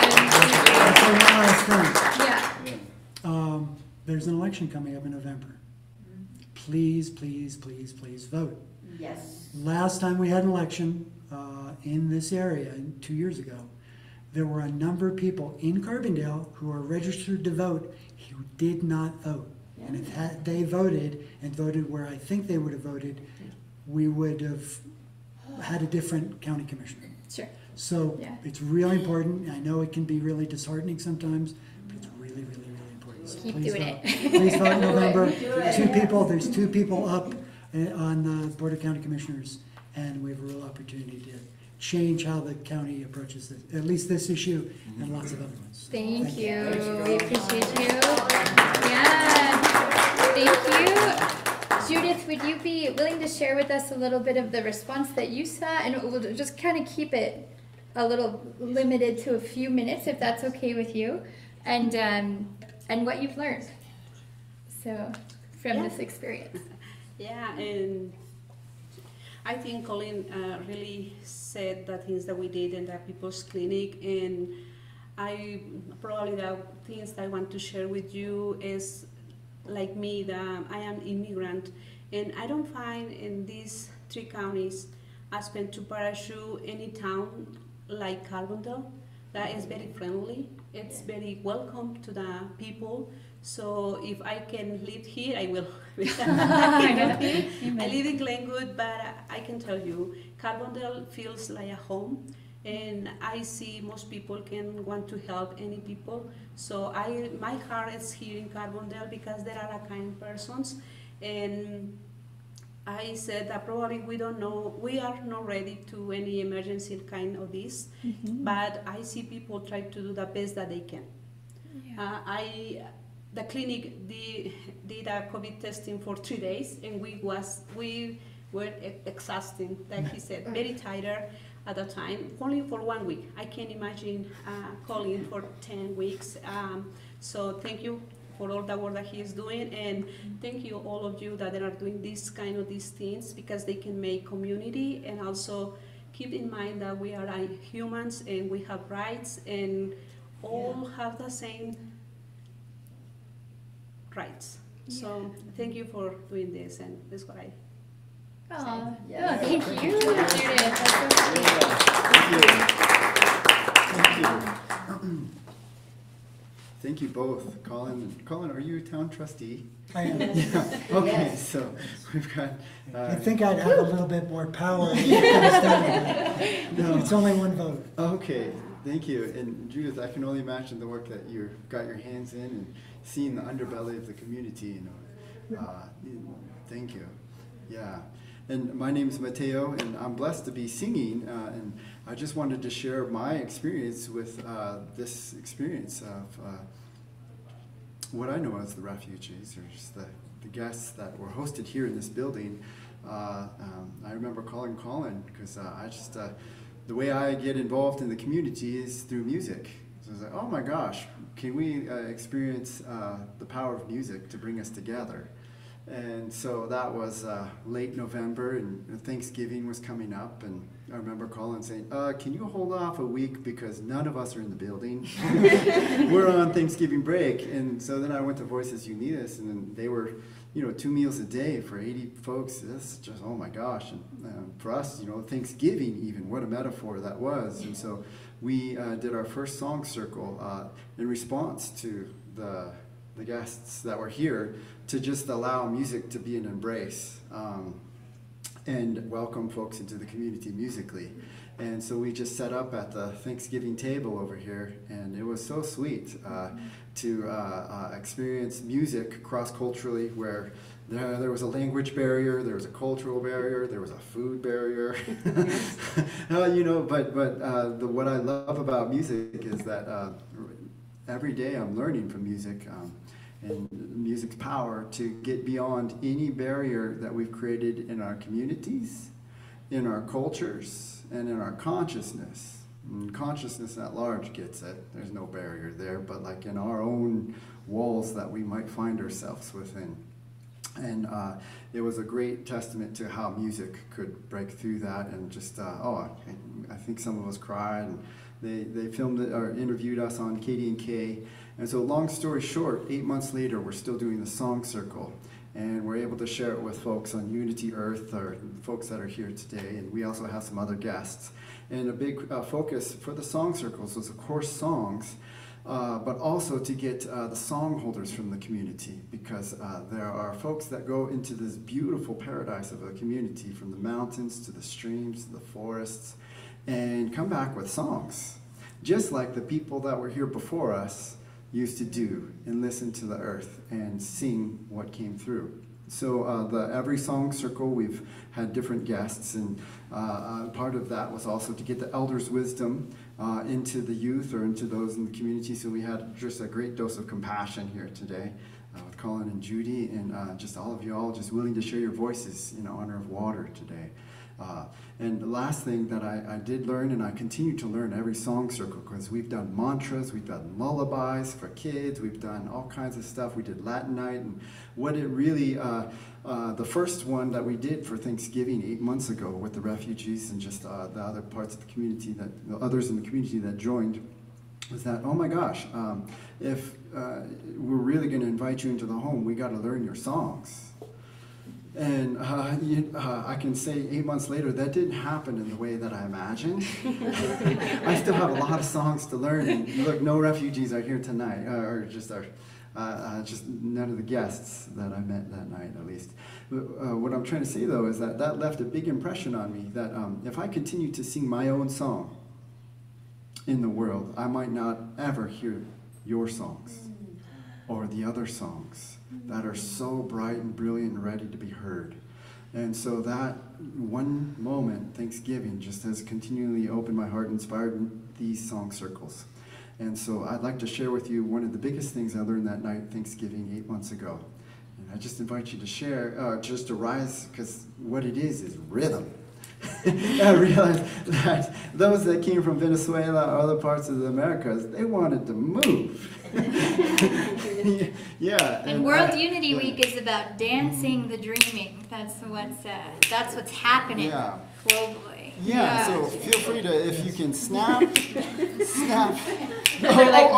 So one last thing. Yeah. There's an election coming up in November. Please, please, please, please vote. Yes. Last time we had an election in this area, 2 years ago, there were a number of people in Carbondale who are registered to vote who did not vote. And if they voted and voted where I think they would have voted, we would have had a different county commissioner. Sure. So Yeah. it's really important. I know it can be really disheartening sometimes, but it's really, really, really important. So Keep please doing vote. it. Please vote in November. There's two people up on the Board of County Commissioners, and we have a real opportunity to change how the county approaches this, at least this issue and lots of other ones. Thank you. We appreciate you. Yeah. Thank you. Judith, would you be willing to share with us a little bit of the response that you saw? And we'll just kind of keep it a little limited to a few minutes, if that's okay with you, and what you've learned. So, from this experience. Yeah, and I think Colin really said the things that we did in the People's Clinic, and I probably the things that I want to share with you is like me, that I am immigrant, and I don't find in these 3 counties, Aspen to Parachute, any town like Carbondale that is very friendly. It's very welcome to the people. So if I can live here, I will. I live in Glenwood, but I can tell you, Carbondale feels like a home, and I see most people can want to help any people. So my heart is here in Carbondale because there are kind persons, and I said that probably we don't know, we are not ready to any emergency kind of this, but I see people try to do the best that they can. Yeah. The clinic did a COVID testing for 3 days, and we were exhausting, like he said, very tired at the time, only for 1 week. I can't imagine calling for 10 weeks. So thank you for all the work that he is doing, and thank you all of you that are doing these things, because they can make community, and also keep in mind that we are humans and we have rights, and all have the same rights. So thank you for doing this, and that's what I Oh, thank you, Judith. That's so Thank you. Thank you both, Colin. Colin, are you a town trustee? I am. Yeah. Okay, so we've got. I think I'd have a little bit more power. No, it's only one vote. Okay, thank you. And Judith, I can only imagine the work that you've got your hands in and seeing the underbelly of the community. Thank you. Yeah. And my name is Mateo, and I'm blessed to be singing. And I just wanted to share my experience with this experience of what I know as the refugees, or just the guests that were hosted here in this building. I remember calling Colin because I just, the way I get involved in the community is through music. So I was like, oh my gosh, can we experience the power of music to bring us together? And so that was late November, and Thanksgiving was coming up, and I remember Colin saying, can you hold off a week because none of us are in the building? We're on Thanksgiving break. And so then I went to Voices Unidas, and then they were, 2 meals a day for 80 folks. That's just, oh my gosh. And for us, Thanksgiving even, what a metaphor that was. And so we did our first song circle in response to the guests that were here, to just allow music to be an embrace and welcome folks into the community musically. And so we just set up at the Thanksgiving table over here, and it was so sweet to experience music cross-culturally, where there was a language barrier, there was a cultural barrier, there was a food barrier. But what I love about music is that every day I'm learning from music. And music's power to get beyond any barrier that we've created in our communities, in our cultures, and in our consciousness. And consciousness at large gets it. There's no barrier there, but like in our own walls that we might find ourselves within. And it was a great testament to how music could break through that, and just, I think some of us cried, and they filmed it or interviewed us on KD&K. And so long story short, 8 months later, we're still doing the song circle, and we're able to share it with folks on Unity Earth, or folks that are here today, and we also have some other guests. And a big focus for the song circles was, of course, songs, but also to get the song holders from the community, because there are folks that go into this beautiful paradise of a community, from the mountains to the streams to the forests, and come back with songs, just like the people that were here before us used to do, and listen to the earth and sing what came through. So every song circle, we've had different guests, and part of that was also to get the elders' wisdom into the youth or into those in the community. So we had just a great dose of compassion here today with Colin and Judy, and just all of you all just willing to share your voices in honor of water today. And the last thing that I did learn, and I continue to learn every song circle, because we've done mantras, we've done lullabies for kids, we've done all kinds of stuff. We did Latin night, and what it really, the first one that we did for Thanksgiving 8 months ago with the refugees and just the other parts of the community, the others in the community that joined, was that, oh my gosh, if we're really going to invite you into the home, we got to learn your songs. And I can say 8 months later, that didn't happen in the way that I imagined. I still have a lot of songs to learn. And look, no refugees are here tonight, or just none of the guests that I met that night, at least. What I'm trying to say, though, is that left a big impression on me, that if I continue to sing my own song in the world, I might not ever hear your songs or the other songs that are so bright and brilliant and ready to be heard. And so that one moment, Thanksgiving, just has continually opened my heart and inspired these song circles. And so I'd like to share with you one of the biggest things I learned that night, Thanksgiving, 8 months ago. And I just invite you to share, just to rise, because what it is rhythm. I realized that those that came from Venezuela or other parts of the Americas, they wanted to move. Yeah. And World Unity Week is about dancing the dreaming. That's what's happening globally. Yeah, so feel free to, if you can snap. They're like,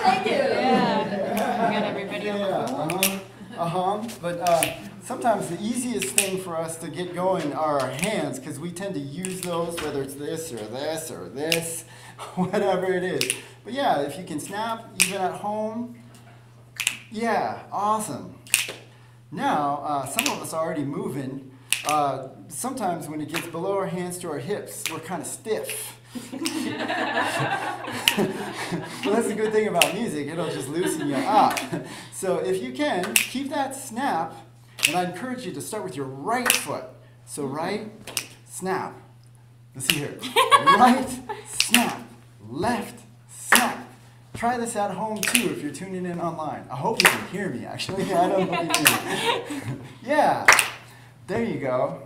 thank you. Yeah. We got everybody on the floor. But sometimes the easiest thing for us to get going are our hands, because we tend to use those, whether it's this or this or this, whatever it is. But yeah, if you can snap, even at home, yeah, awesome. Now, some of us are already moving. Sometimes when it gets below our hands to our hips, we're kind of stiff. Well, that's the good thing about music. It'll just loosen you up. So if you can, keep that snap, and I encourage you to start with your right foot. So right, snap. Let's see here. Right, snap. Left, snap. try this at home too if you're tuning in online. I hope you can hear me, actually. I don't know if you can. Yeah, there you go.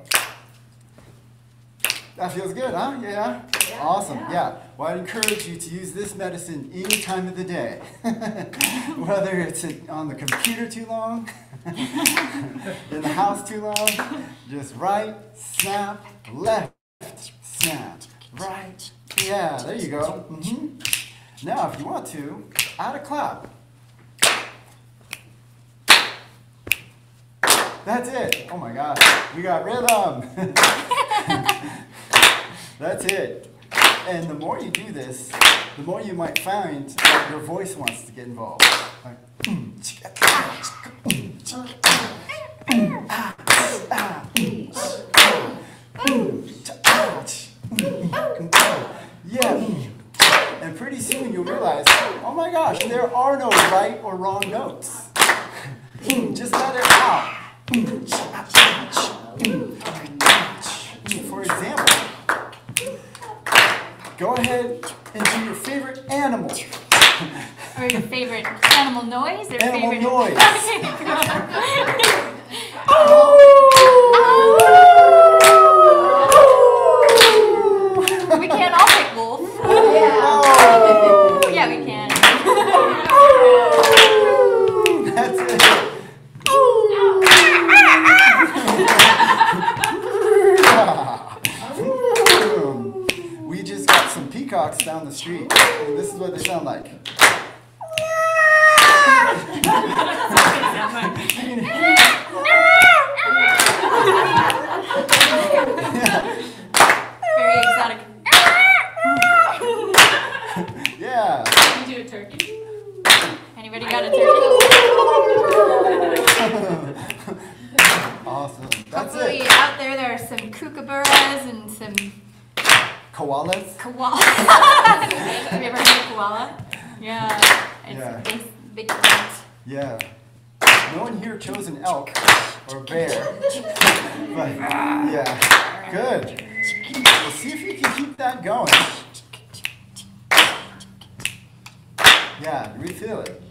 That feels good, huh? Yeah? Awesome, yeah. Well, I'd encourage you to use this medicine any time of the day. Whether it's on the computer too long, in the house too long, just right, snap, left, snap, right. Yeah, there you go. Now, if you want to, add a clap. That's it. Oh my gosh, we got rhythm. That's it. And the more you do this, the more you might find that your voice wants to get involved. Like, yeah. And pretty soon you'll realize, oh my gosh, there are no right or wrong notes. Just let it out. For example, go ahead and do your favorite animal. Or your favorite animal noise? Or Animal favorite noise. We can't all pick wolf. Yeah. Yeah, we can. That's it. We just got some peacocks down the street, and this is what they sound like. Very exotic. Yeah. Can you do a turkey? Anybody got a turkey? Awesome. That's Hopefully it. out there are some kookaburras and some Koalas. koalas. Have you ever heard of koala? Yeah. It's Yeah. big cat. Yeah. No one here chose an elk or bear. But, yeah. Good. Well, see if you can keep that going. Yeah, do we feel it?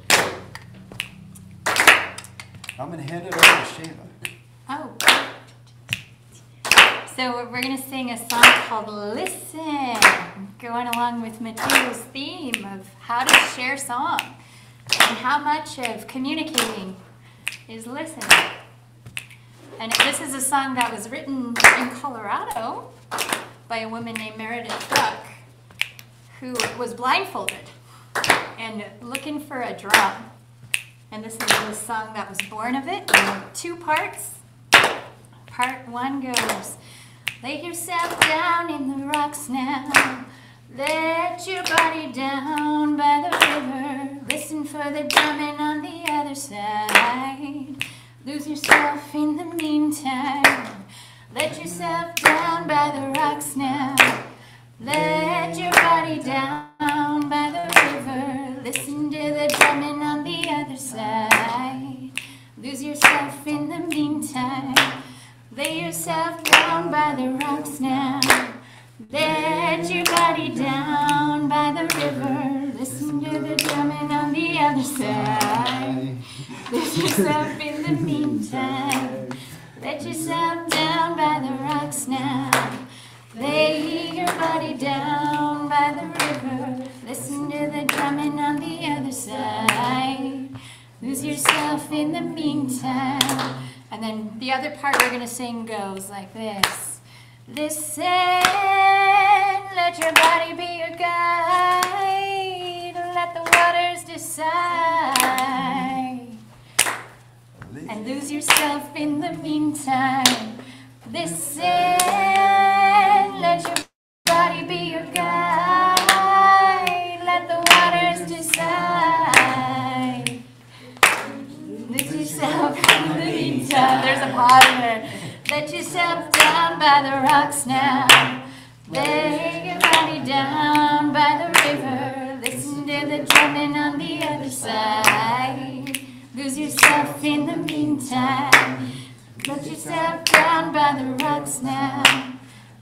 I'm going to hand it over to Shayla. Oh. So we're going to sing a song called Listen, going along with Mateo's theme of how to share song and how much of communicating is listening. And this is a song that was written in Colorado by a woman named Meredith Duck, who was blindfolded and looking for a drum. And this is the song that was born of it in 2 parts. Part 1 goes, lay yourself down in the rocks now. Let your body down by the river. Listen for the drumming on the other side. Lose yourself in the meantime. Let yourself down by the rocks now. Let your body down by the river. Listen to the drumming on the other side. Lose yourself in the meantime. Lay yourself down by the rocks now. Let your body down by the river. Listen to the drumming on the other side. Lose yourself in the meantime. Let yourself down by the rocks now. Lay your body down by the river. Listen to the drumming on the other side. Lose yourself in the meantime. And then the other part we're going to sing goes like this. Listen, let your body be your guide. Let the waters decide. And lose yourself in the meantime. Listen, let your body be your guide. Let the waters decide. Lose yourself in the meantime. There's a pause there. Let yourself down by the rocks now. Lay your body down by the river. Listen to the drumming on the other side. Lose yourself in the meantime. Let yourself down by the rocks now.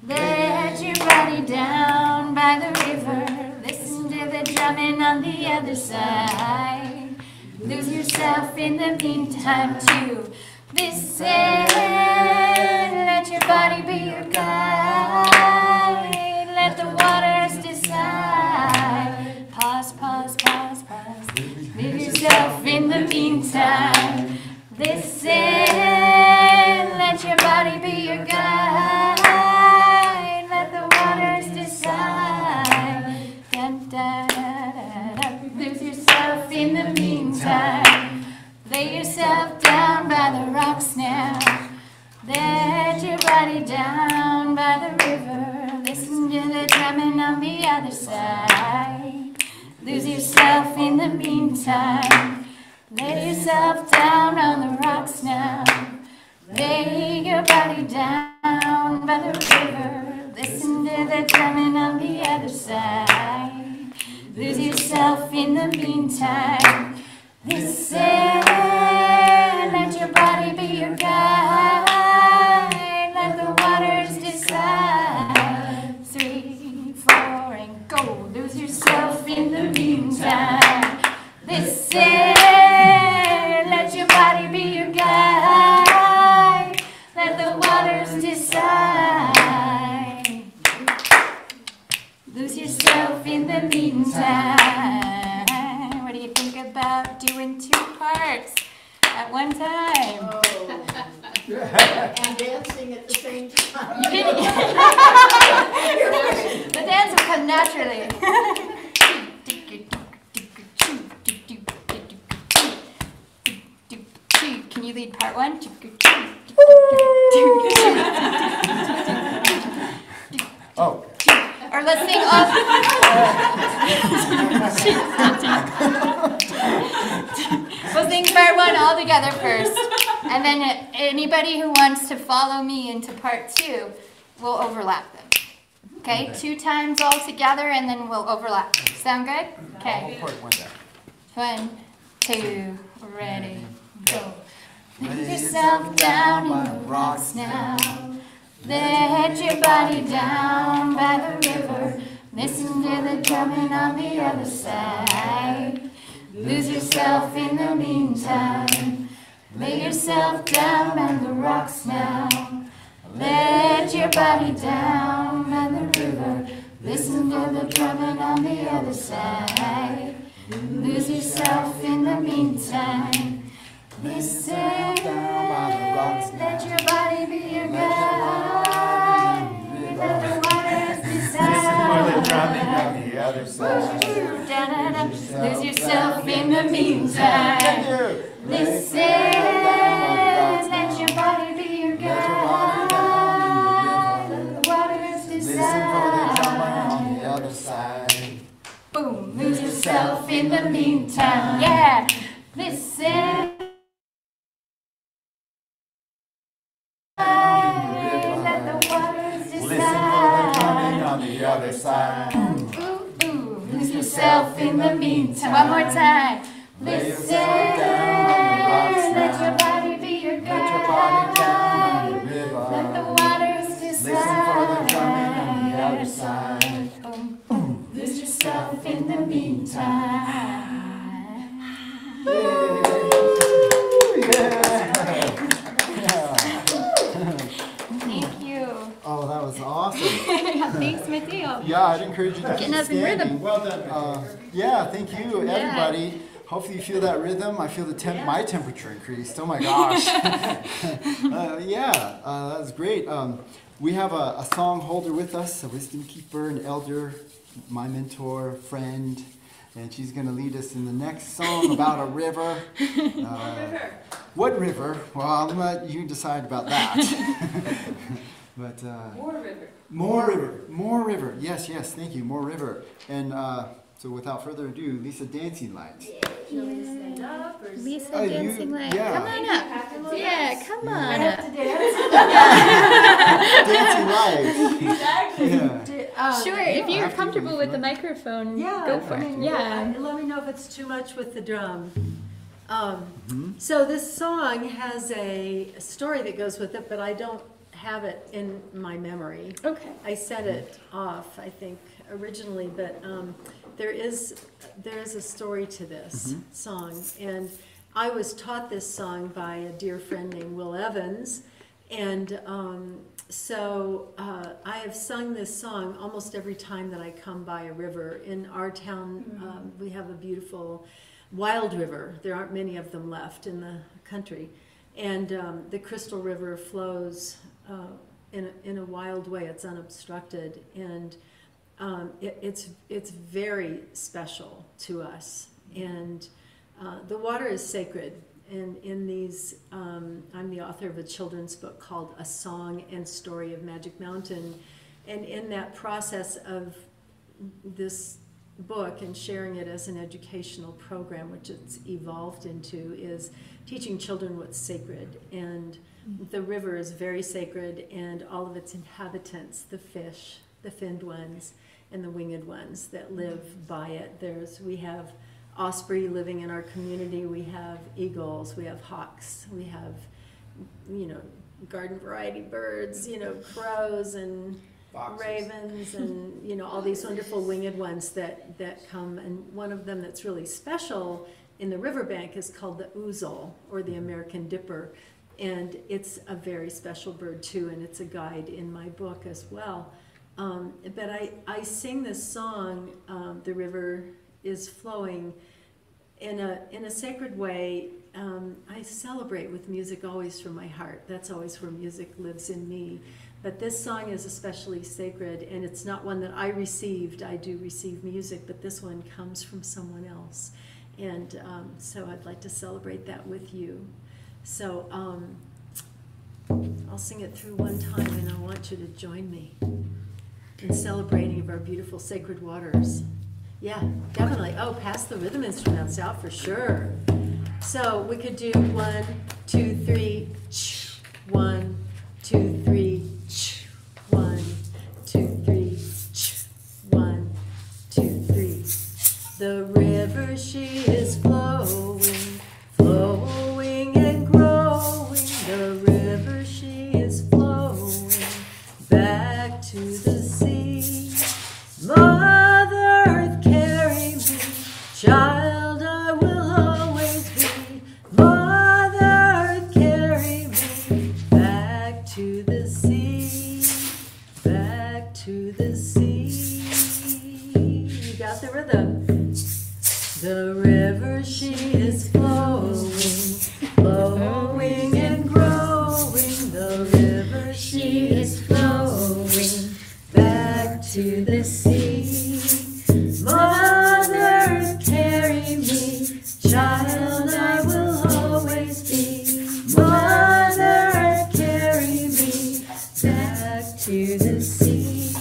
Let your body down by the river. Listen to the drumming drumming on the other side. Lose yourself in the meantime to this end. Let your body be your guide. Let the waters decide. Pause, pause, pause, pause. Leave yourself in the meantime. This end. Let your body be your guide. Let the waters decide. Dun, dun, dun, dun, dun. Lose yourself in the meantime. Lay yourself down by the rocks now. Let your body down by the river. Listen to the drumming on the other side. Lose yourself in the meantime. Lay yourself down on the rocks now. Lay your body down by the river. Listen to the drumming on the other side. Lose yourself in the meantime. Listen, let your body be your guide. Let the waters decide. 3, 4, and go. Lose yourself in the meantime. Listen, let your body be your guide. Let the waters decide. Lose yourself in the meantime. What do you think about doing 2 parts at one time? And dancing at the same time. You didn't. The dance will come naturally. Can you lead part 1? Oh. Or let's sing off. We'll sing part 1 all together first. And then anybody who wants to follow me into part 2, we'll overlap them. Okay? 2 times all together and then we'll overlap. Sound good? Okay. 1, 2, ready, go. Lay yourself down in the rocks now. Let your body down by the river. Listen to the drumming on the other side. Lose yourself in the meantime. Lay yourself down by the rocks now. Let your body down by the river. Listen to the drumming on the other side. Lose yourself in the meantime. Listen, let your body be your guide. Let the waters decide. Lose yourself in the meantime. Listen, let your body be your guide. Let the waters decide. Boom, lose yourself in the meantime. Yeah, listen. Let the waters decide. On the other side. Ooh, ooh, lose yourself in the meantime. One more time. Listen, let your body be your guide. Let the waters decide. Listen for the drumming on the other side. Lose yourself in the meantime. Thank you. Oh, that was awesome. Thanks, Mateo. Yeah, I'd encourage you to Getting keep us in rhythm. standing. Well done. Yeah, thank you, everybody. Hopefully you feel that rhythm. I feel my temperature increased. Oh my gosh. That was great. We have a song holder with us, a wisdom keeper, an elder, my mentor, friend, and she's going to lead us in the next song about a river. What river? Well, I'll let you decide about that. But more river. Yes, thank you, more river. And so without further ado, Lisa Dancing Lights. Lisa Dancing Light. Yeah. Come on up. Yeah, come on up. Dancing Lights. Yeah. Sure, if you're comfortable with the microphone, go for it. Yeah. Let me know if it's too much with the drum. So this song has a story that goes with it, but I don't have it in my memory. Okay. I set it off, I think, originally, but there is a story to this song, and I was taught this song by a dear friend named Will Evans, and so I have sung this song almost every time that I come by a river. In our town, we have a beautiful wild river. There aren't many of them left in the country, and the Crystal River flows in a wild way. It's unobstructed, and it's very special to us. And the water is sacred. And in these, I'm the author of a children's book called A Song and Story of Magic Mountain. And in that process of this book and sharing it as an educational program, which it's evolved into, is teaching children what's sacred. And the river is very sacred, and all of its inhabitants, the fish, the finned ones, and the winged ones that live by it. We have osprey living in our community, we have eagles, we have hawks, we have, garden variety birds, crows and foxes, ravens, and all these wonderful winged ones that come. And one of them that's really special in the riverbank is called the ouzel, or the American dipper, and it's a very special bird too, and it's a guide in my book as well. But I sing this song, The River is Flowing, in a sacred way. I celebrate with music always from my heart. That's always where music lives in me. But this song is especially sacred, and it's not one that I received. I do receive music, but this one comes from someone else. And so I'd like to celebrate that with you. So I'll sing it through one time, and I want you to join me in celebrating of our beautiful sacred waters. Yeah, definitely. Oh, pass the rhythm instruments out for sure. So we could do 1, 2, 3, 1, 2, 3, 1, 2, 3, 1, 2, 3. The river, she is flowing, flowing and growing. The river, she is flowing back to the sea. Mother Earth, carry me, child, I will always be. Mother Earth, carry me back to the sea, back to the sea. You got the rhythm. The river, she is flowing, flowing and growing. The river, she is flowing back to the sea. Mother Earth, carry me, child, I will always be. Mother Earth, carry me back to the sea,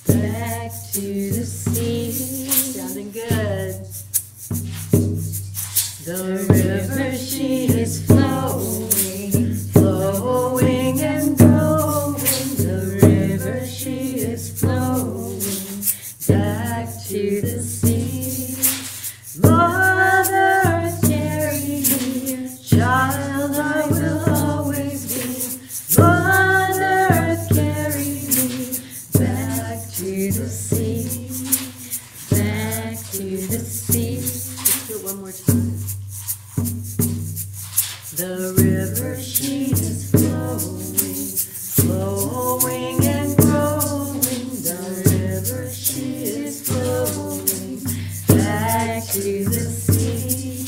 back to the sea. Sounding good. The river, she is flowing, flowing and growing. The river, she is flowing back to the sea. Mother Earth, carry me, child, I will always be. Mother Earth, carry me back to the sea, back to the sea. Let's do it one more time. The river, she is flowing, flowing and growing. The river, she is flowing back to the sea.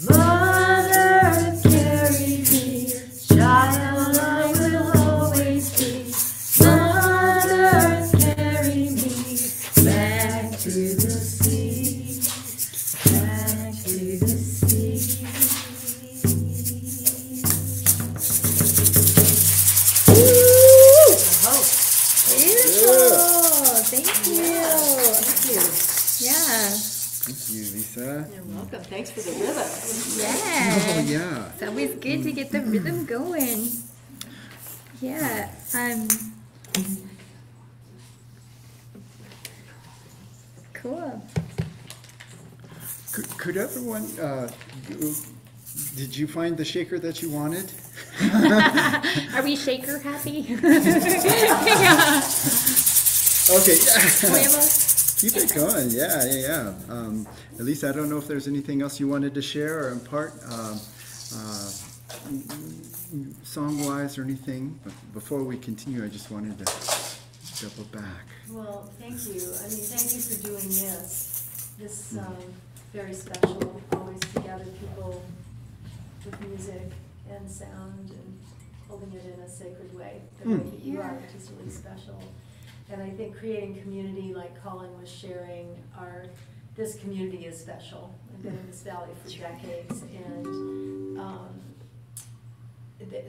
Mother Earth, carry me, child, I will always be. Mother Earth, carry me back to the sea, back to the sea. Thank you. Thank you. Yeah. Thank you, Lisa. You're welcome. Thanks for the rhythm. Yeah. Oh, yeah. It's always good to get the rhythm going. Yeah. Cool. Could everyone do Did you find the shaker that you wanted? Are we shaker happy? Okay. Huevos. Keep it going. Yeah. At least I don't know if there's anything else you wanted to share or impart, song-wise or anything. But before we continue, I just wanted to double back. Well, thank you. I mean, thank you for doing this. This very special, always to gather people with music and sound and holding it in a sacred way, the way that you are, which is really special. And I think creating community, like Colin was sharing, this community is special. I've been in this valley for decades, and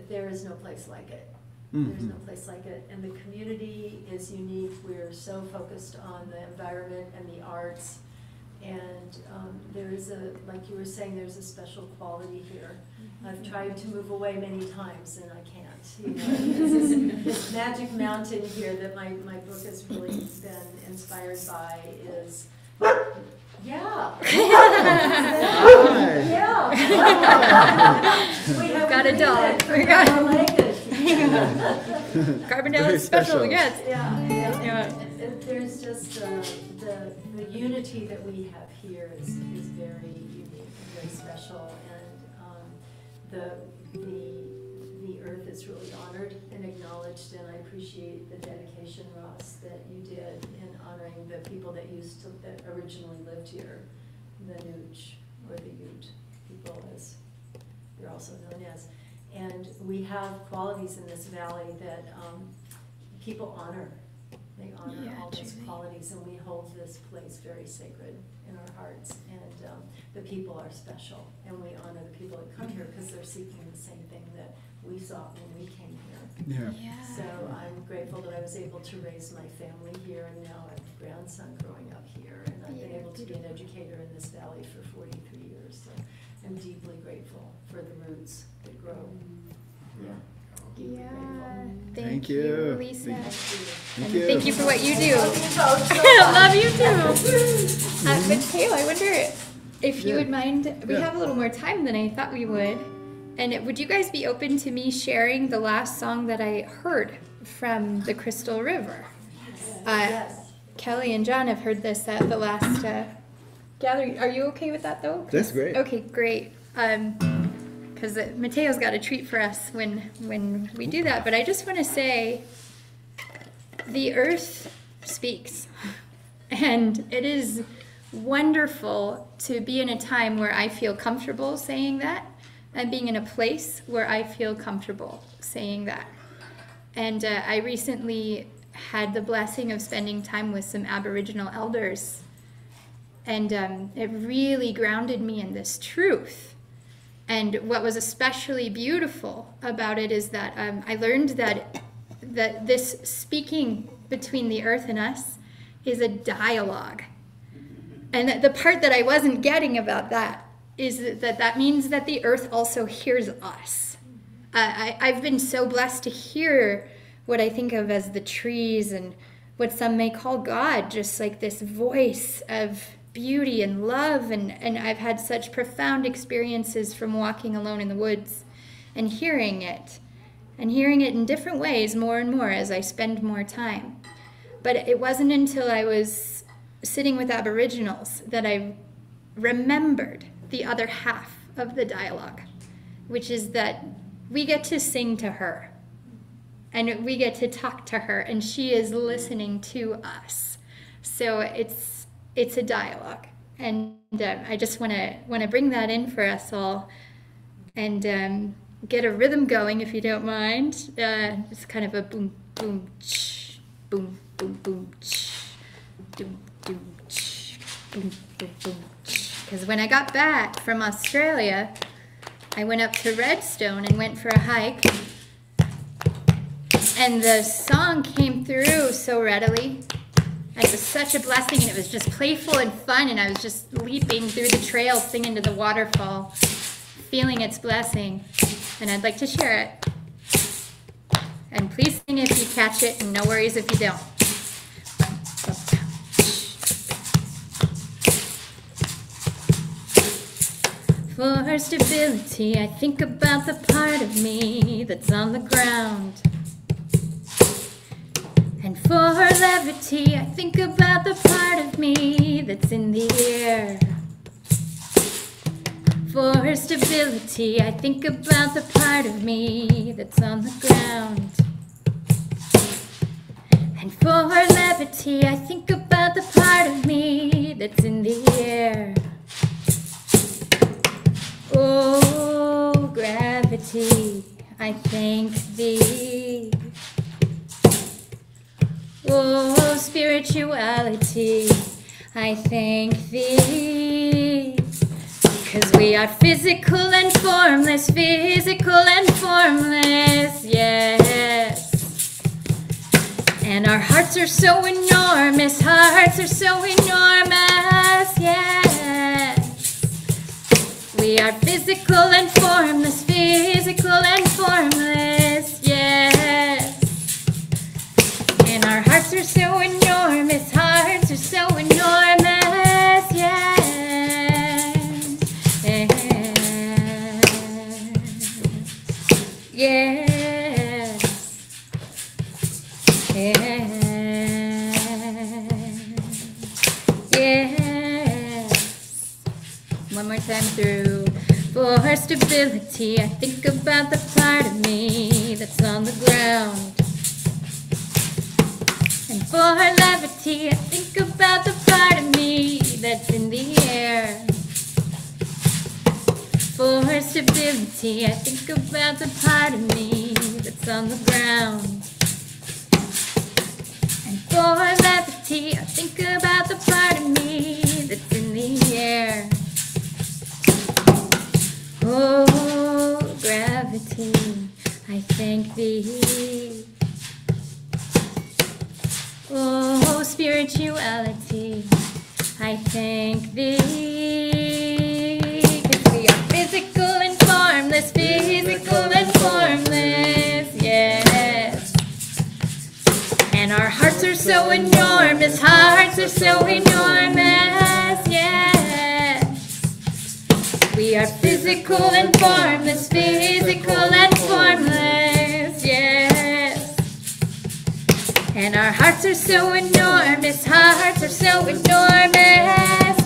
there is no place like it. There's no place like it. And the community is unique. We're so focused on the environment and the arts. And there is like you were saying, there's a special quality here. I've tried to move away many times and I can't. You know, this magic mountain here that my book has really been inspired by is, yeah. We have got a dog. We got a leg. Carbondale is special, yes. Yeah. There's just the unity that we have here is very unique and very special, and the earth is really honored and acknowledged, and I appreciate the dedication, Ross, that you did in honoring the people that originally lived here, the Nooch or the Ute people, as they're also known as. And we have qualities in this valley that people honor. They honor all those qualities, and we hold this place very sacred in our hearts. And the people are special, and we honor the people that come here because they're seeking the same thing that we sought when we came here. Yeah. So I'm grateful that I was able to raise my family here, and now I have a grandson growing up here, and I've been able to be an educator in this valley for 43 years. So I'm deeply grateful for the roots that grow. Yeah. Yeah, Thank you, Lisa. Thank you. Thank you for what you do. Love you too. Mateo, I wonder if you would mind, we have a little more time than I thought we would. And would you guys be open to me sharing the last song that I heard from the Crystal River? Yes. Kelly and John have heard this at the last gathering. Are you okay with that though? That's great. Okay, great. Because Mateo's got a treat for us when we do that. But I just want to say, the earth speaks. And it is wonderful to be in a time where I feel comfortable saying that, and being in a place where I feel comfortable saying that. And I recently had the blessing of spending time with some Aboriginal elders. And it really grounded me in this truth. And what was especially beautiful about it is that I learned that this speaking between the earth and us is a dialogue. And the part that I wasn't getting about that is that means that the earth also hears us. I've been so blessed to hear what I think of as the trees and what some may call God, just like this voice of beauty and love, and I've had such profound experiences from walking alone in the woods and hearing it in different ways more and more as I spend more time. But it wasn't until I was sitting with Aboriginals that I remembered the other half of the dialogue, which is that we get to sing to her and we get to talk to her, and she is listening to us. So it's a dialogue, and I just want to bring that in for us all, and get a rhythm going, if you don't mind. It's kind of a boom, boom, ch, boom, boom, boom, ch, boom, boom, ch, boom, boom, boom, ch. Because when I got back from Australia, I went up to Redstone and went for a hike, and the song came through so readily. It was such a blessing, and it was just playful and fun, and I was just leaping through the trail, singing to the waterfall, feeling its blessing, and I'd like to share it. And please sing if you catch it, and no worries if you don't. For stability, I think about the part of me that's on the ground. And for levity, I think about the part of me that's in the air. For stability, I think about the part of me that's on the ground. And for levity, I think about the part of me that's in the air. Oh, gravity, I thank thee. Oh, spirituality, I thank thee. 'Cause we are physical and formless, yes. And our hearts are so enormous, yes. We are physical and formless, yes. And our hearts are so enormous, yes. Yes. Yes. One more time through. For stability, I think about the part of me that's on the ground. And for levity, I think about the part of me that's in the air. For stability, I think about the part of me that's on the ground. And for levity, I think about the part of me that's in the air. Oh, gravity, I thank thee. Oh, spirituality, I thank thee. 'Cause we are physical and formless, yes. And our hearts are so enormous, yes. We are physical and formless, yes. And our hearts are so enormous,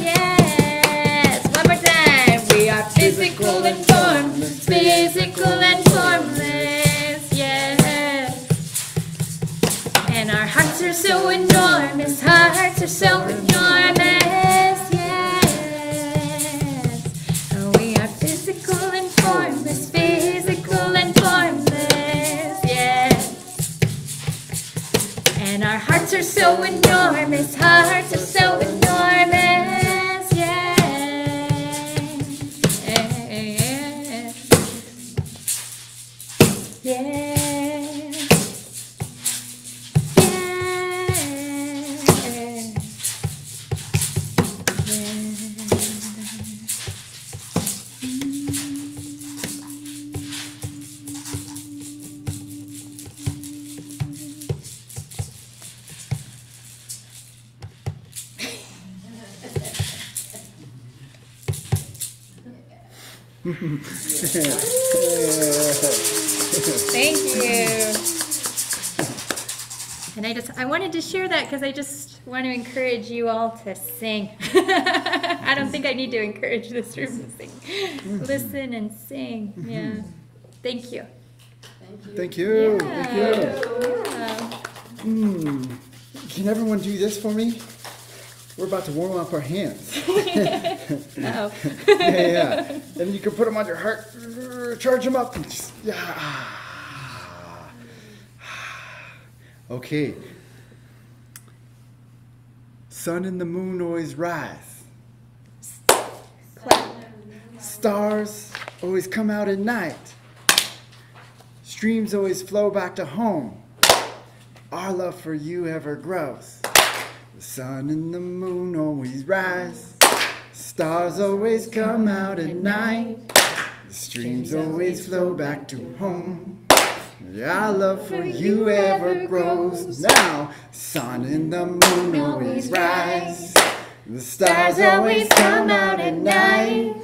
yes. One more time. We are physical and formless, yes. And our hearts are so enormous, yes. We are physical and formless, yes. And our hearts are so enormous, yes. Yes. Thank you. And I wanted to share that because I just want to encourage you all to sing. I don't think I need to encourage this room to sing. Listen and sing. Yeah. Thank you. Thank you. Yeah. Thank you. Yeah. Can everyone do this for me? We're about to warm up our hands. Oh. Yeah. And you can put them on your heart, charge them up. And just, yeah. Okay. Sun and the moon always rise. Stars always come out at night. Streams always flow back to home. Our love for you ever grows. The sun and the moon always rise. Stars always come out at night. The streams always flow back to home. Our love for you ever grows. Now, sun and the moon always rise. The stars always come out at night.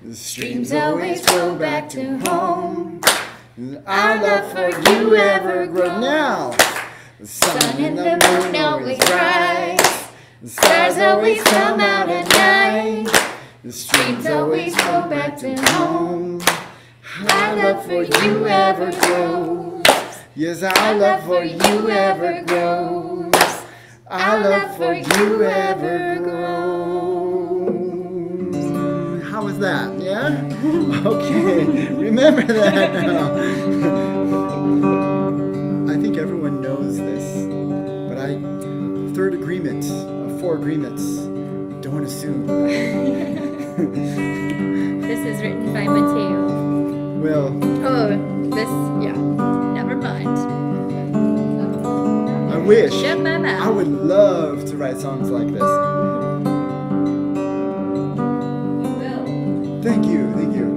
The Streams always flow back to home. Our love for you ever grows. Now, the Sun and the moon always rise. The stars always come out at night. the Streams always flow back to home. Our love for you ever grows. Yes, our love for you ever grows. Our love for you ever grows. How was that? Yeah? Okay, remember that now. I think everyone knows this, but third agreement of 4 agreements, don't assume. This is written by Mateo. Well, Yeah, never mind. I wish. Shut my mouth. I would love to write songs like this. Thank you, thank you.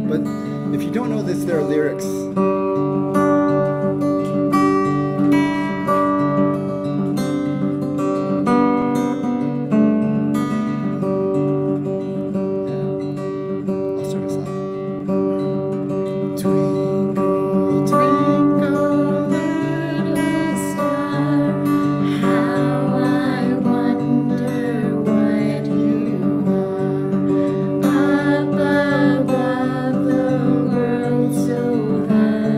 But if you don't know this, there are lyrics. I'll start us off. Twinkle, twinkle, little star, how I wonder what you are. Up above the world so high,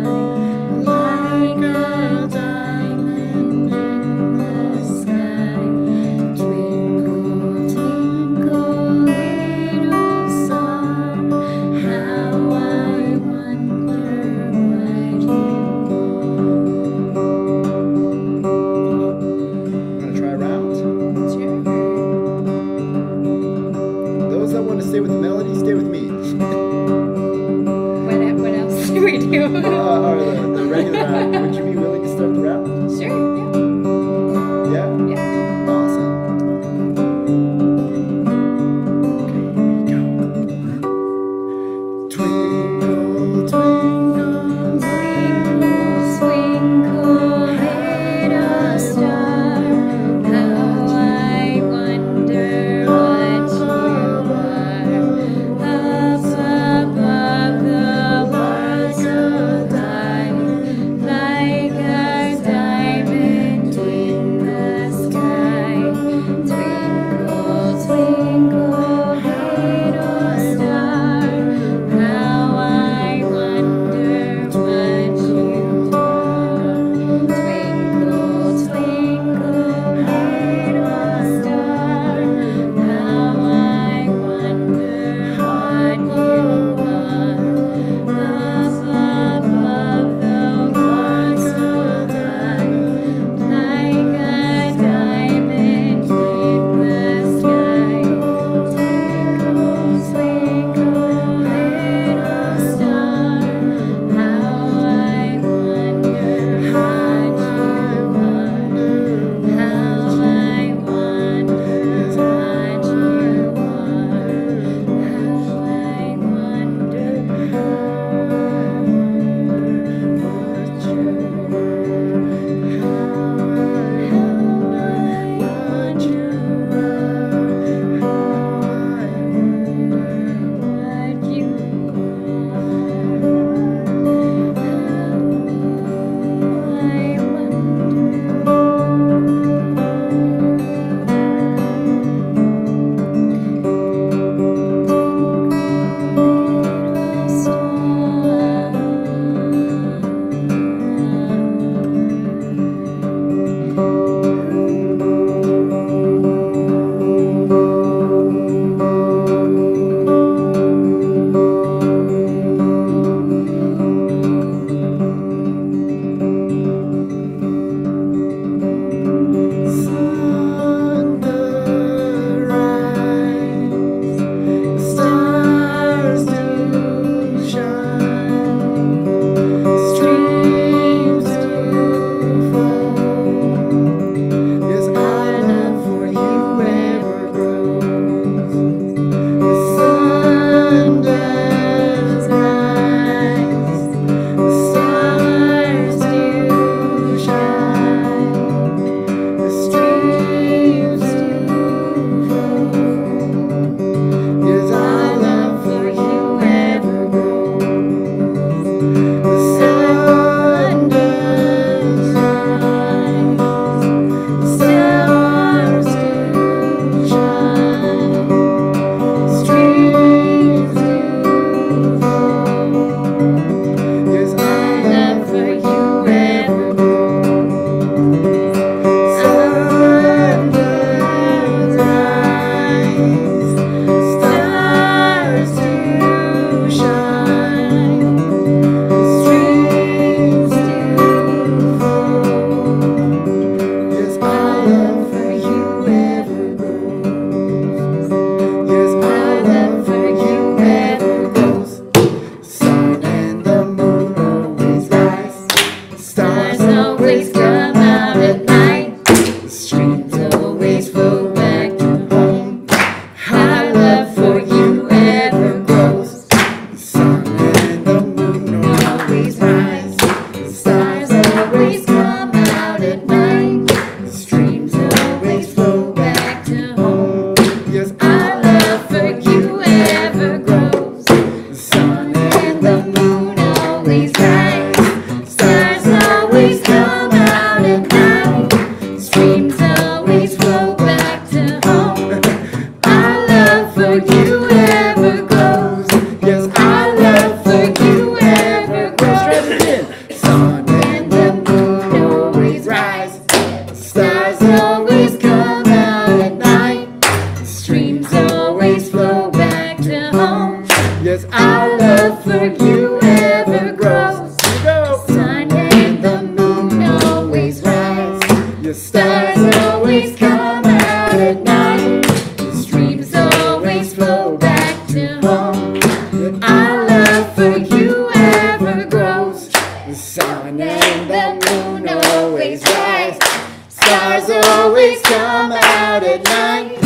come out at night.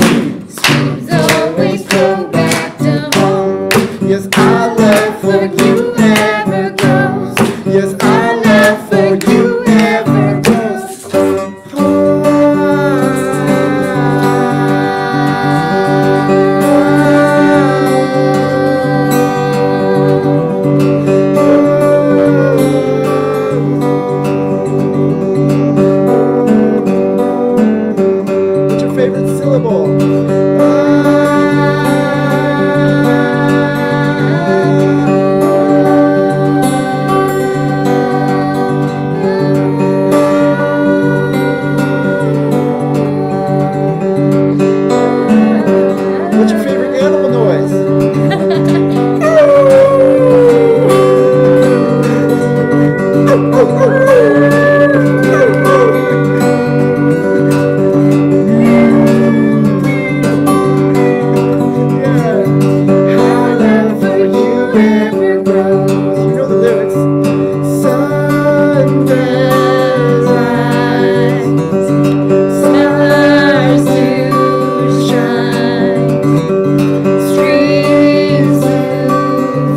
Streams always flow back to home. Yes, our love for you ever grows. Yes, our love for you ever grows. What's your favorite syllable? What's your favorite animal noise? Our love for you ever grows. You know the lyrics. Sun does rise, Stars to shine, streams to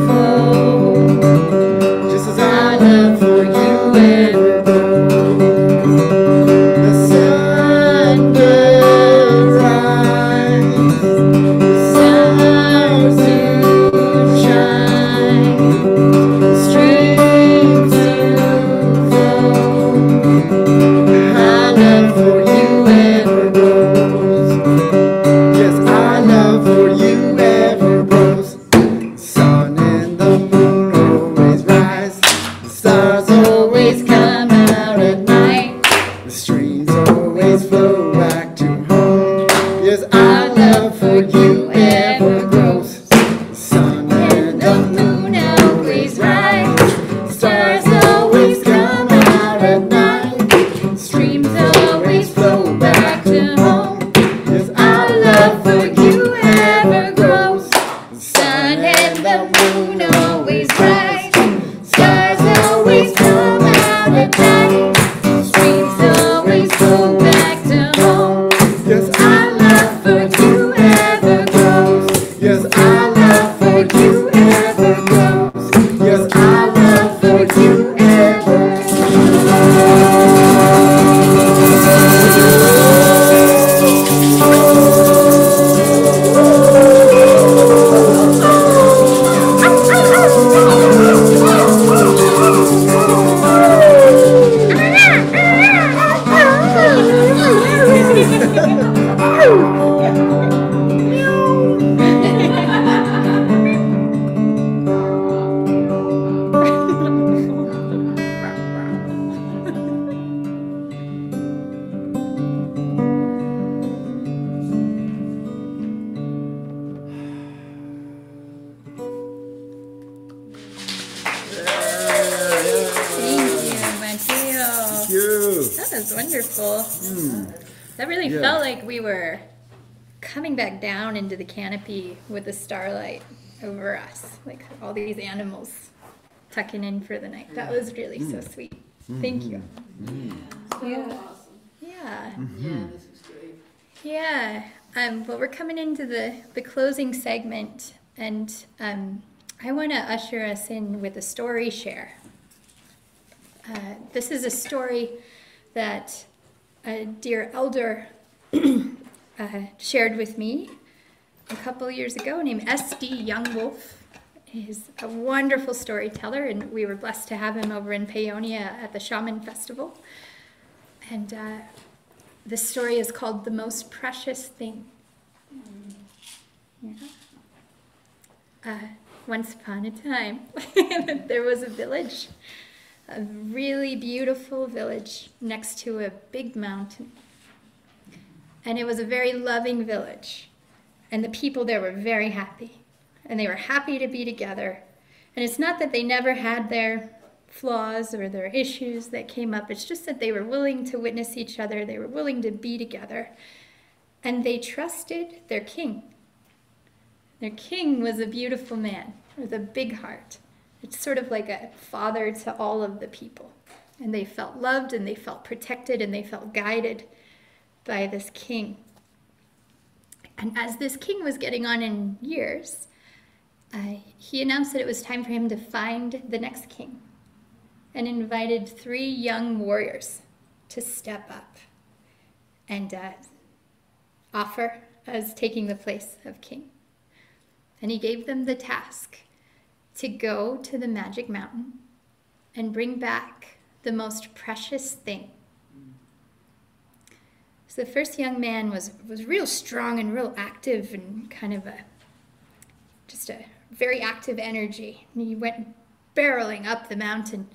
flow. just as our love for you ever grows. The sun does rise, Stars to shine, streams to flow. our love for you ever grows. Yes, our love for you ever grows. Sun and the moon always rise. The stars always come out at night. The streams always flow back to home. Yes, our love for you ever grows. The sun and the moon always rise. Stars always come out at night. Streams always flow back to home. Yes, our love for you ever grows. The sun and the moon always rise. Stars always come out at night. Streams always flow back to home. Yes, our love for you ever grows. Yes, our love for you ever grows. Yes, our love for you ever Thank you, Mateo. you. That was wonderful. That really Yeah. felt like we were coming back down into the canopy with the starlight over us, like all these animals tucking in for the night. That was really so sweet. Thank you. Yeah. Yeah. this is great. Yeah. Well, we're coming into the closing segment, and I want to usher us in with a story share. This is a story that a dear elder shared with me a couple of years ago, named S.D. Youngwolf. He's a wonderful storyteller, and we were blessed to have him over in Paonia at the Shaman Festival. And this story is called The Most Precious Thing. Yeah. Once upon a time, there was a village, a really beautiful village next to a big mountain. And it was a very loving village. And the people there were very happy. And they were happy to be together. And it's not that they never had their flaws or their issues that came up. It's just that they were willing to witness each other. They were willing to be together. And they trusted their king. Their king was a beautiful man with a big heart. It's sort of like a father to all of the people. And they felt loved, and they felt protected, and they felt guided. by this king. And as this king was getting on in years, he announced that it was time for him to find the next king, and invited 3 young warriors to step up and offer as taking the place of king. And he gave them the task to go to the magic mountain and bring back the most precious thing. So the first young man was real strong and real active, and kind of just a very active energy. And he went barreling up the mountain,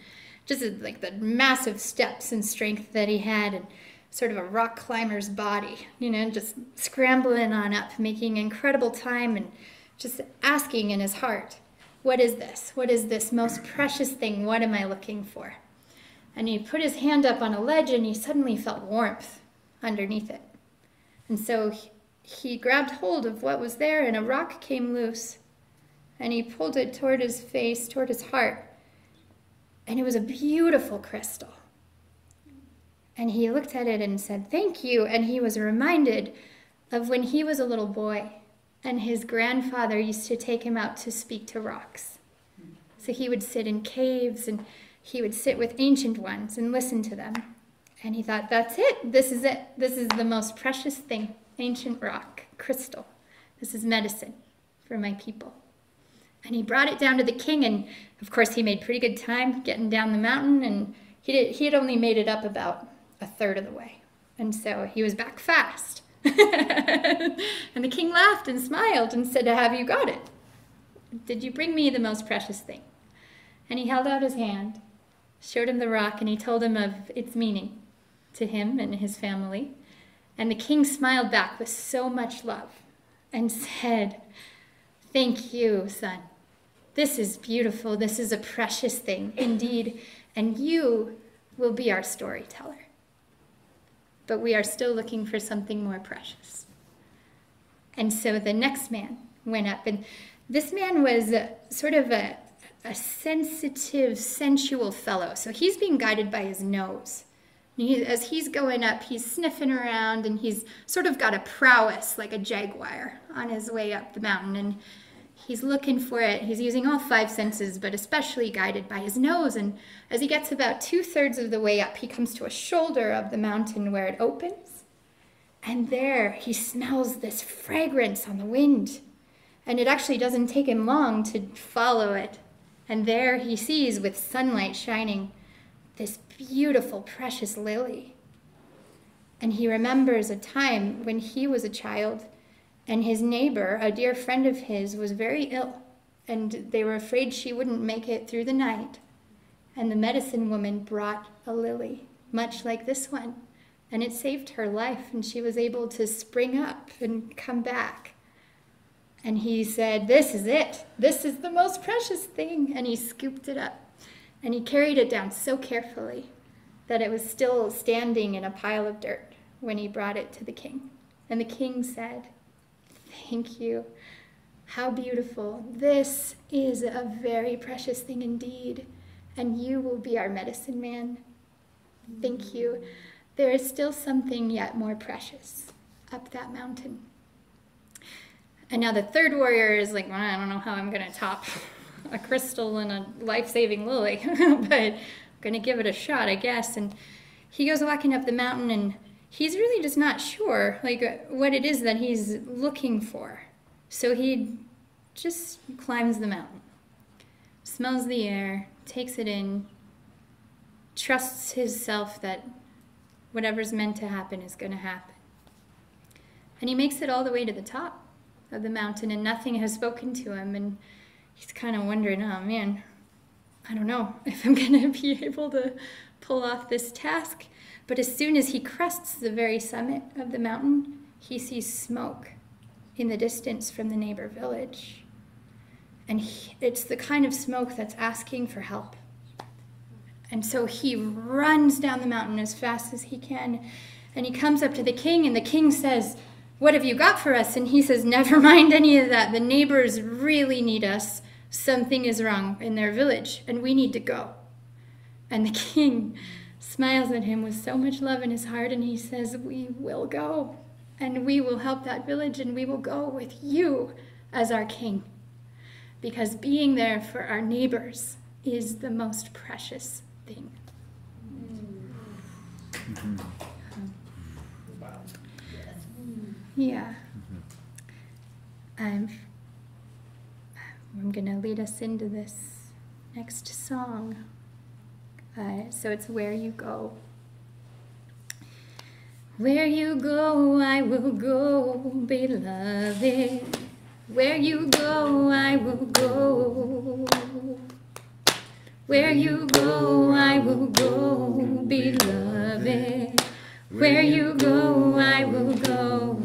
just like the massive steps and strength that he had, and sort of a rock climber's body, just scrambling on up, making incredible time, and just asking in his heart, what is this? What is this most precious thing? What am I looking for? And he put his hand up on a ledge, and he suddenly felt warmth underneath it. And so he grabbed hold of what was there, and a rock came loose, and he pulled it toward his face, toward his heart. And it was a beautiful crystal. And he looked at it and said, thank you. And he was reminded of when he was a little boy, and his grandfather used to take him out to speak to rocks. So he would sit in caves, and he would sit with ancient ones and listen to them. And he thought, that's it. This is it. This is the most precious thing. Ancient rock, crystal. This is medicine for my people. And he brought it down to the king, and of course he made pretty good time getting down the mountain, and he had only made it up about a third of the way. And so he was back fast. And the king laughed and smiled and said, have you got it? Did you bring me the most precious thing? And he held out his hand, showed him the rock, and he told him of its meaning to him and his family. And the king smiled back with so much love and said, thank you, son. This is beautiful. This is a precious thing indeed, and you will be our storyteller. But we are still looking for something more precious. And so the next man went up, and this man was sort of a sensitive, sensual fellow. So he's being guided by his nose. As he's going up, he's sniffing around, and he's sort of got a prowess like a jaguar on his way up the mountain. And he's looking for it. He's using all 5 senses, but especially guided by his nose. And as he gets about 2/3 of the way up, he comes to a shoulder of the mountain where it opens. And there he smells this fragrance on the wind. And it actually doesn't take him long to follow it. And there he sees, with sunlight shining, this beautiful, precious lily. And he remembers a time when he was a child, and his neighbor, a dear friend of his, was very ill, and they were afraid she wouldn't make it through the night. And the medicine woman brought a lily, much like this one, and it saved her life, and she was able to spring up and come back. And he said, this is it. This is the most precious thing. And he scooped it up, and he carried it down so carefully that it was still standing in a pile of dirt when he brought it to the king. And the king said, thank you. How beautiful. This is a very precious thing indeed, and you will be our medicine man. Thank you. There is still something yet more precious up that mountain. And now the third warrior is like, well, I don't know how I'm going to top a crystal and a life-saving lily, but I'm going to give it a shot, I guess. And he goes walking up the mountain, and he's really just not sure what it is that he's looking for. So he just climbs the mountain, smells the air, takes it in, trusts himself that whatever's meant to happen is going to happen. And he makes it all the way to the top of the mountain, and nothing has spoken to him, and he's kind of wondering, oh man, I don't know if I'm going to be able to pull off this task. But as soon as he crests the very summit of the mountain, he sees smoke in the distance from the neighbor village. And it's the kind of smoke that's asking for help. And so he runs down the mountain as fast as he can, and he comes up to the king, and the king says, what have you got for us? And he says, never mind any of that. The neighbors really need us. Something is wrong in their village, and we need to go. And the king smiles at him with so much love in his heart, and he says, we will go, and we will help that village, and we will go with you as our king, because being there for our neighbors is the most precious thing. Mm-hmm. Yeah. I'm going to lead us into this next song. So it's Where You Go. Where you go, I will go, beloved. Where you go, I will go. Where you go, I will go, beloved. Where you go, I will go.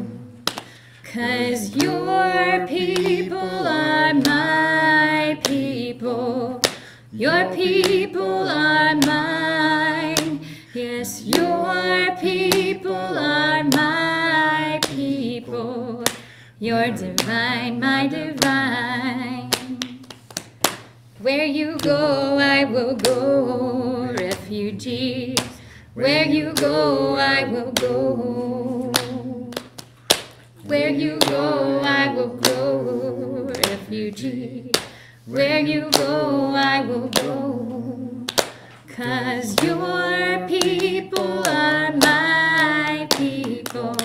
'Cause your people are my people. Your people are mine. Yes, your people are my people. You're divine, my divine. Where you go, I will go, refugees. Where you go, I will go. Where you go, I will go, refugee. Where you go, I will go. 'Cause your people are my people.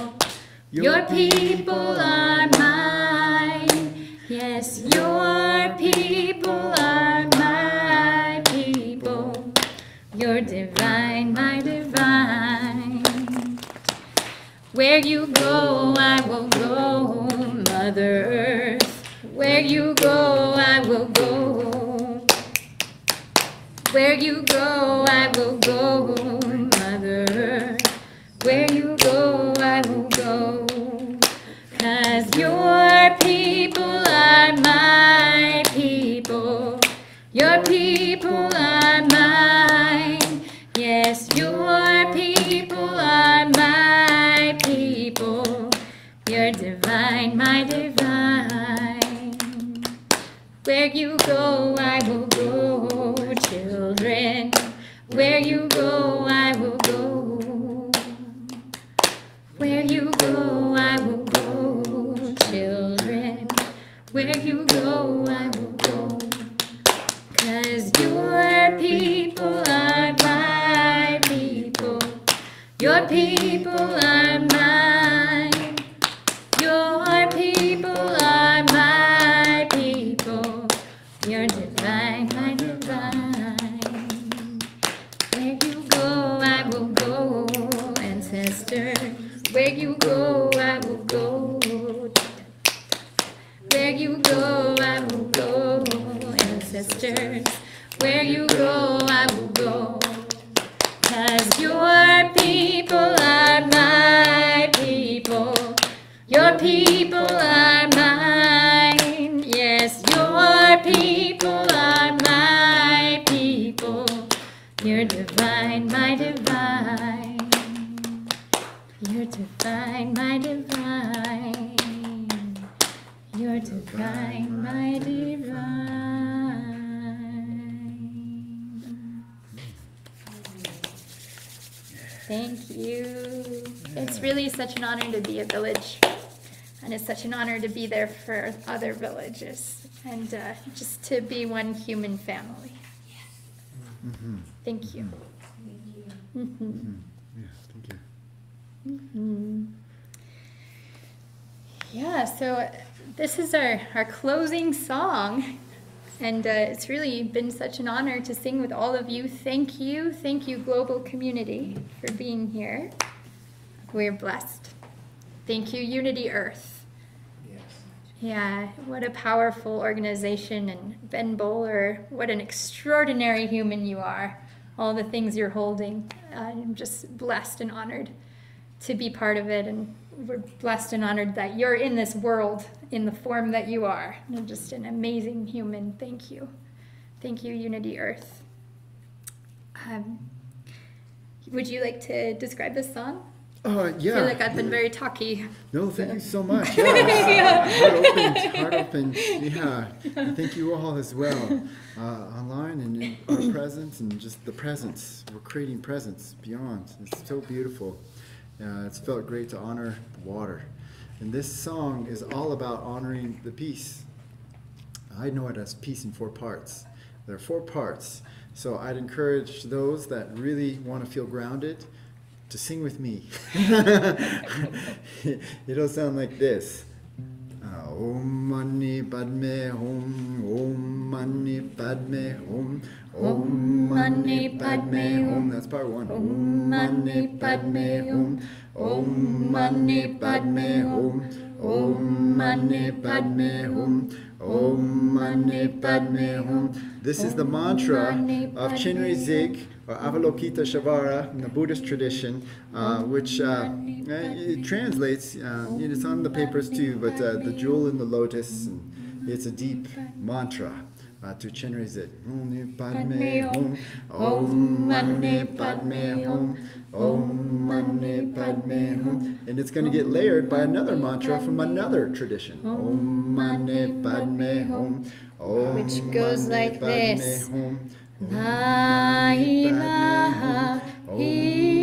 Your people are mine. Yes, your people are my people. You're divine, my divine. Where you go, I will go, Mother Earth. Where you go, I will go. Where you go, I will go, Mother Earth. Where you go, I will go. 'Cause your people are my people. Your people are mine. Yes, your people are my people. You're divine, my divine. Where you go, I will go, children. Where you go, I will go. Where you go, I will go, children. Where you go, I will go. 'Cause your people are my people. Your people are mine. Your people are my people. You're divine, my divine. Where you go, I will go, ancestors. Where you go, I will go. Where you go, I will go, ancestors. Where you go, I will go. 'Cause your people are my people. Your people are mine. Yes, your people are my people. You're divine, my divine. You're divine, my divine. You're divine, my divine. Thank you. It's really such an honor to be a village, and it's such an honor to be there for other villages, and just to be one human family. Thank you. Yeah, thank you. Yeah, so this is our closing song, and it's really been such an honor to sing with all of you. Thank you, global community, for being here. We're blessed. Thank you, Unity Earth. Yes. Yeah, what a powerful organization, and Ben Bowler, what an extraordinary human you are. All the things you're holding. I'm just blessed and honored to be part of it, and we're blessed and honored that you're in this world in the form that you are. You're just an amazing human. Thank you. Thank you, Unity Earth. Would you like to describe this song? I Yeah. feel like I've been very talky. No, thank you so much. Yeah. Heart open. Yeah. Thank you all as well, online and in our presence and just the presence. We're creating presence beyond. It's so beautiful. It's felt great to honor the water. And this song is all about honoring the peace. I know it as peace in 4 parts. There are 4 parts. So I'd encourage those that really want to feel grounded to sing with me. It'll sound like this. Om Mani Padme Hum, Om Mani Padme Hum, Om Mani Padme Hum. That's part 1. Om Mani Padme Hum, Om Mani Padme Hum, Om Mani Padme Hum, Om Mani Padme Hum. This is the mantra of Chenrezig Zig, or Avalokiteshvara in the Buddhist tradition, which it translates, it's on the papers too, but the jewel in the lotus, and it's a deep mantra to Chenrezig Zig. Om Padme Hum, Om Mani Padme Hum, Om Mani Padme Hum. And it's going to get layered by another mantra from another tradition. Om Mani Padme Hum, Which goes like this. La ilaha illallah,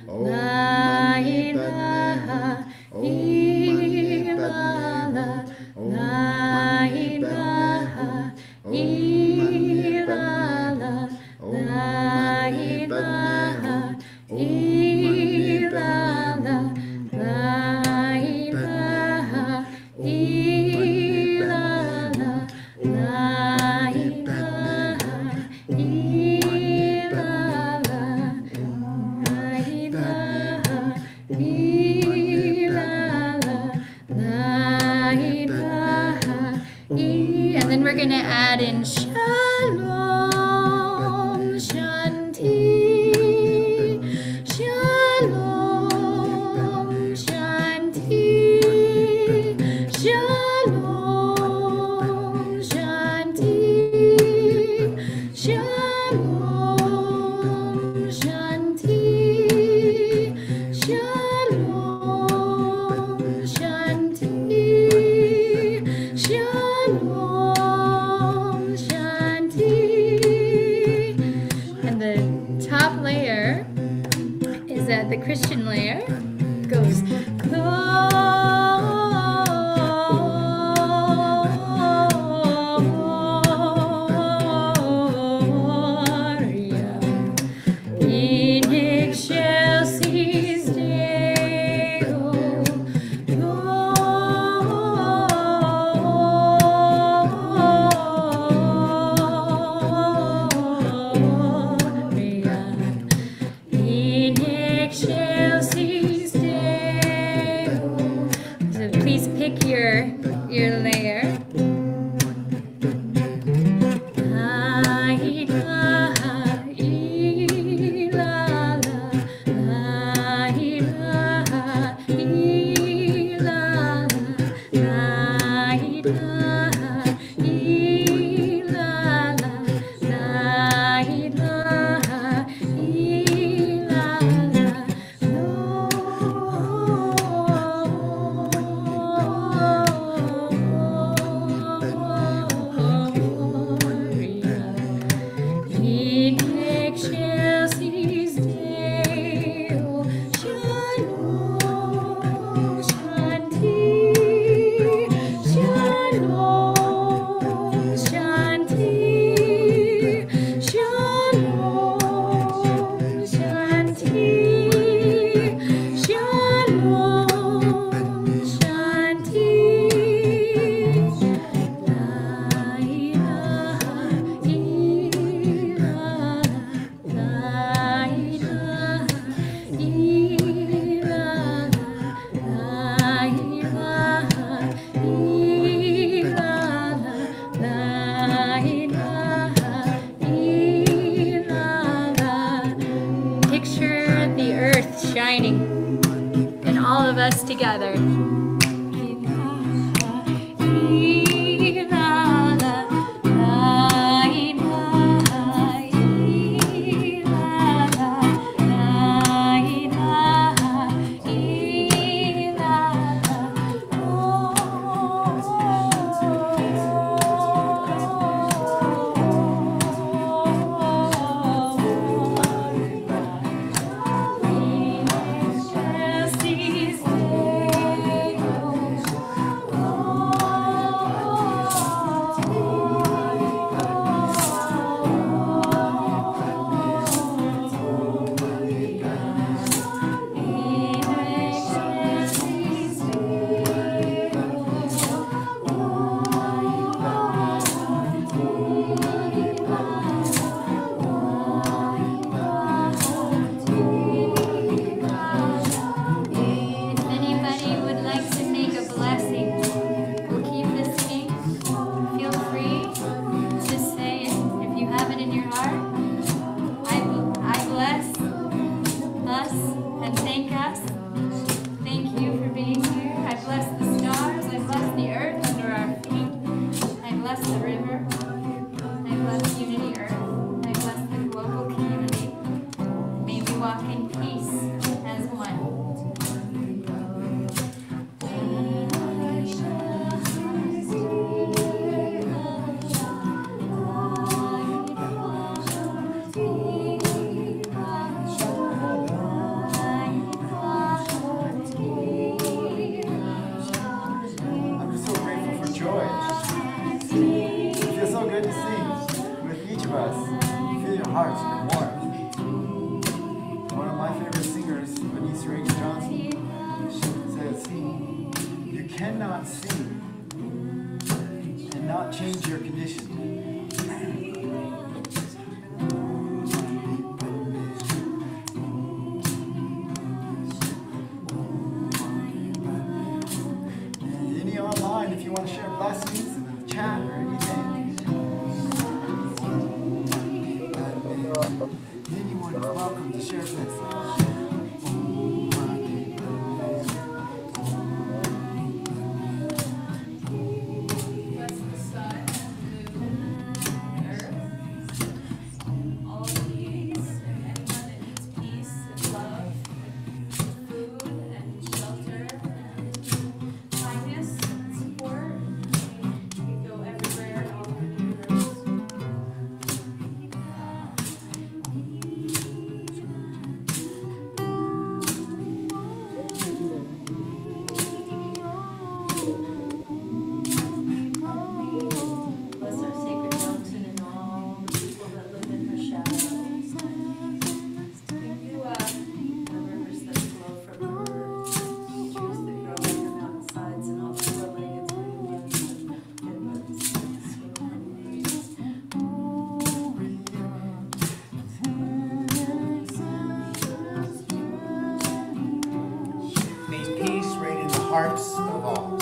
la ilaha illallah, la ilaha illallah, la ilaha illallah, la ilaha illallah, la and then we're going to add in Shalom, Shanti, Shalom, Shanti, Shalom, Shanti, Shalom, Shanti, Shalom, Shanti, Shalom, Shanti. And the top layer is the Christian layer. Goes Gloria in excelsis Deo, Gloria in excelsis Deo. So please pick your layer. La ilaha illallah, la ilaha illallah, la ilaha illallah, la ilaha illallah. In excelsis Deo, Shalom, Shanti, Shalom, Shanti, Shalom, Shanti, Shalom, Shanti. La ilaha illallah, la ilaha illallah, la ilaha illallah, la ilaha illallah. Picture the earth shining and all of us together. La You cannot sing and not change your condition. Any online, if you want to share blessings in the chat or anything, anyone is welcome to share blessings. Hearts of all.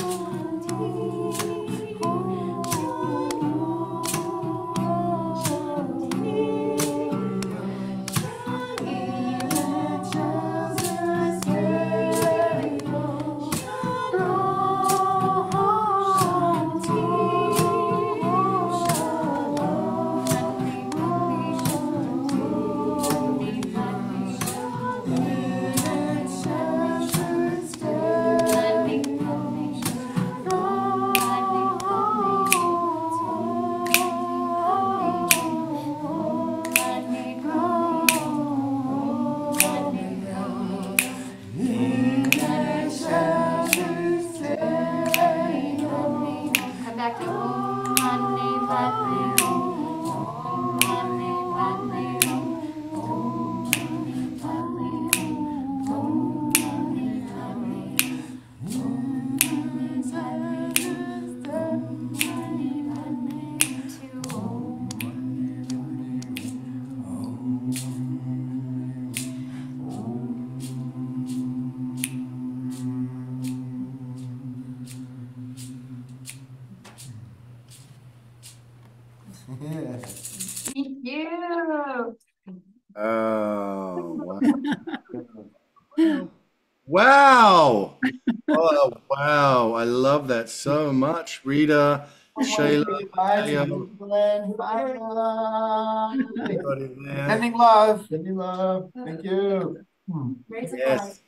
Thank you. Oh, wow. Wow. Oh, wow. I love that so much. Rita, Shayla, Mateo, everybody there. Sending love. Sending love. Thank you. Yes.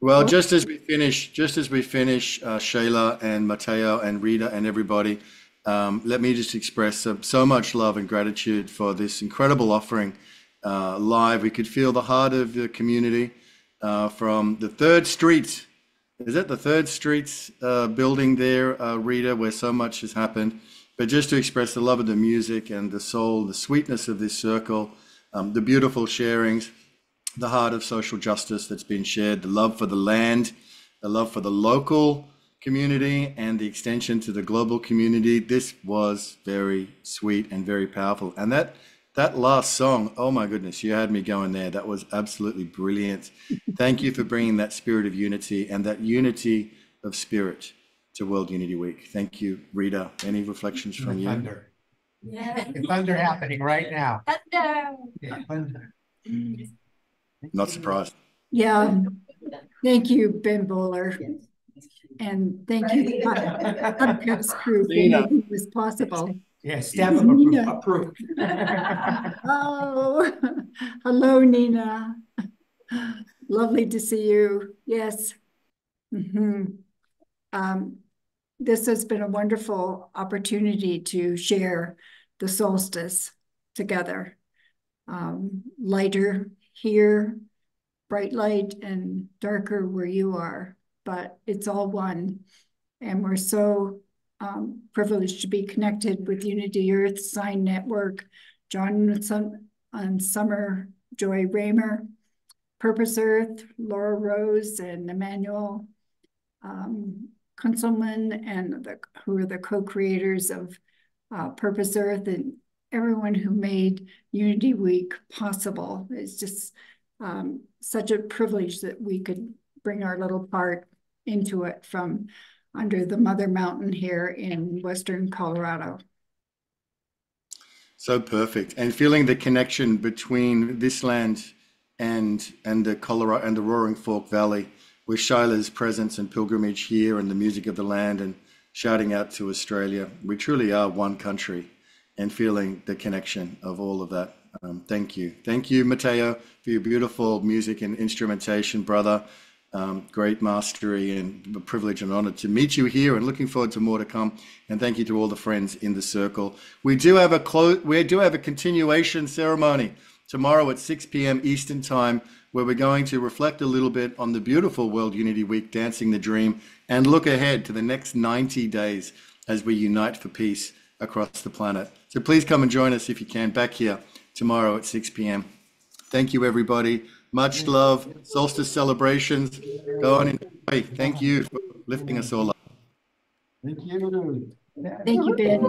Well, just as we finish, Shayla and Mateo and Rita and everybody, let me just express so much love and gratitude for this incredible offering live. We could feel the heart of the community from the Third Street. Is it the Third Street building there, Rita, where so much has happened? But just to express the love of the music and the soul, the sweetness of this circle, the beautiful sharings, the heart of social justice that's been shared, the love for the land, the love for the local community, and the extension to the global community. This was very sweet and very powerful. And that last song, oh my goodness, you had me going there. That was absolutely brilliant. Thank you for bringing that spirit of unity and that unity of spirit to World Unity Week. Thank you, Rita. Any reflections from you? Thunder. Yeah. Thunder happening right now. Thunder. Yeah, thunder. Not surprised. Yeah, thank you, Ben Bowler. And thank you, podcast crew, for making this possible. Yeah, step approved. Oh, hello, Nina. Lovely to see you. Yes. This has been a wonderful opportunity to share the solstice together. Lighter here, bright light, and darker where you are, but it's all one. And we're so privileged to be connected with Unity Earth Sign Network, John and Summer Joy Raymer, Purpose Earth, Laura Rose, and Emmanuel, Kunzelman and who are the co-creators of Purpose Earth, and everyone who made Unity Week possible. It's just such a privilege that we could bring our little part into it from under the Mother Mountain here in Western Colorado. So perfect. And feeling the connection between this land and the Colorado and the Roaring Fork Valley, with Shila's presence and pilgrimage here and the music of the land, and shouting out to Australia. We truly are one country, and feeling the connection of all of that. Thank you. Thank you, Mateo, for your beautiful music and instrumentation, brother. Great mastery, and a privilege and honor to meet you here, and looking forward to more to come. And thank you to all the friends in the circle. We do have a continuation ceremony tomorrow at 6 p.m. Eastern Time, where we're going to reflect a little bit on the beautiful World Unity Week, Dancing the Dream, and look ahead to the next 90 days as we unite for peace across the planet. So please come and join us if you can, back here tomorrow at 6 p.m. Thank you, everybody. Much love. Solstice celebrations. Go on and enjoy. Thank you for lifting us all up. Thank you. Thank you, Ben.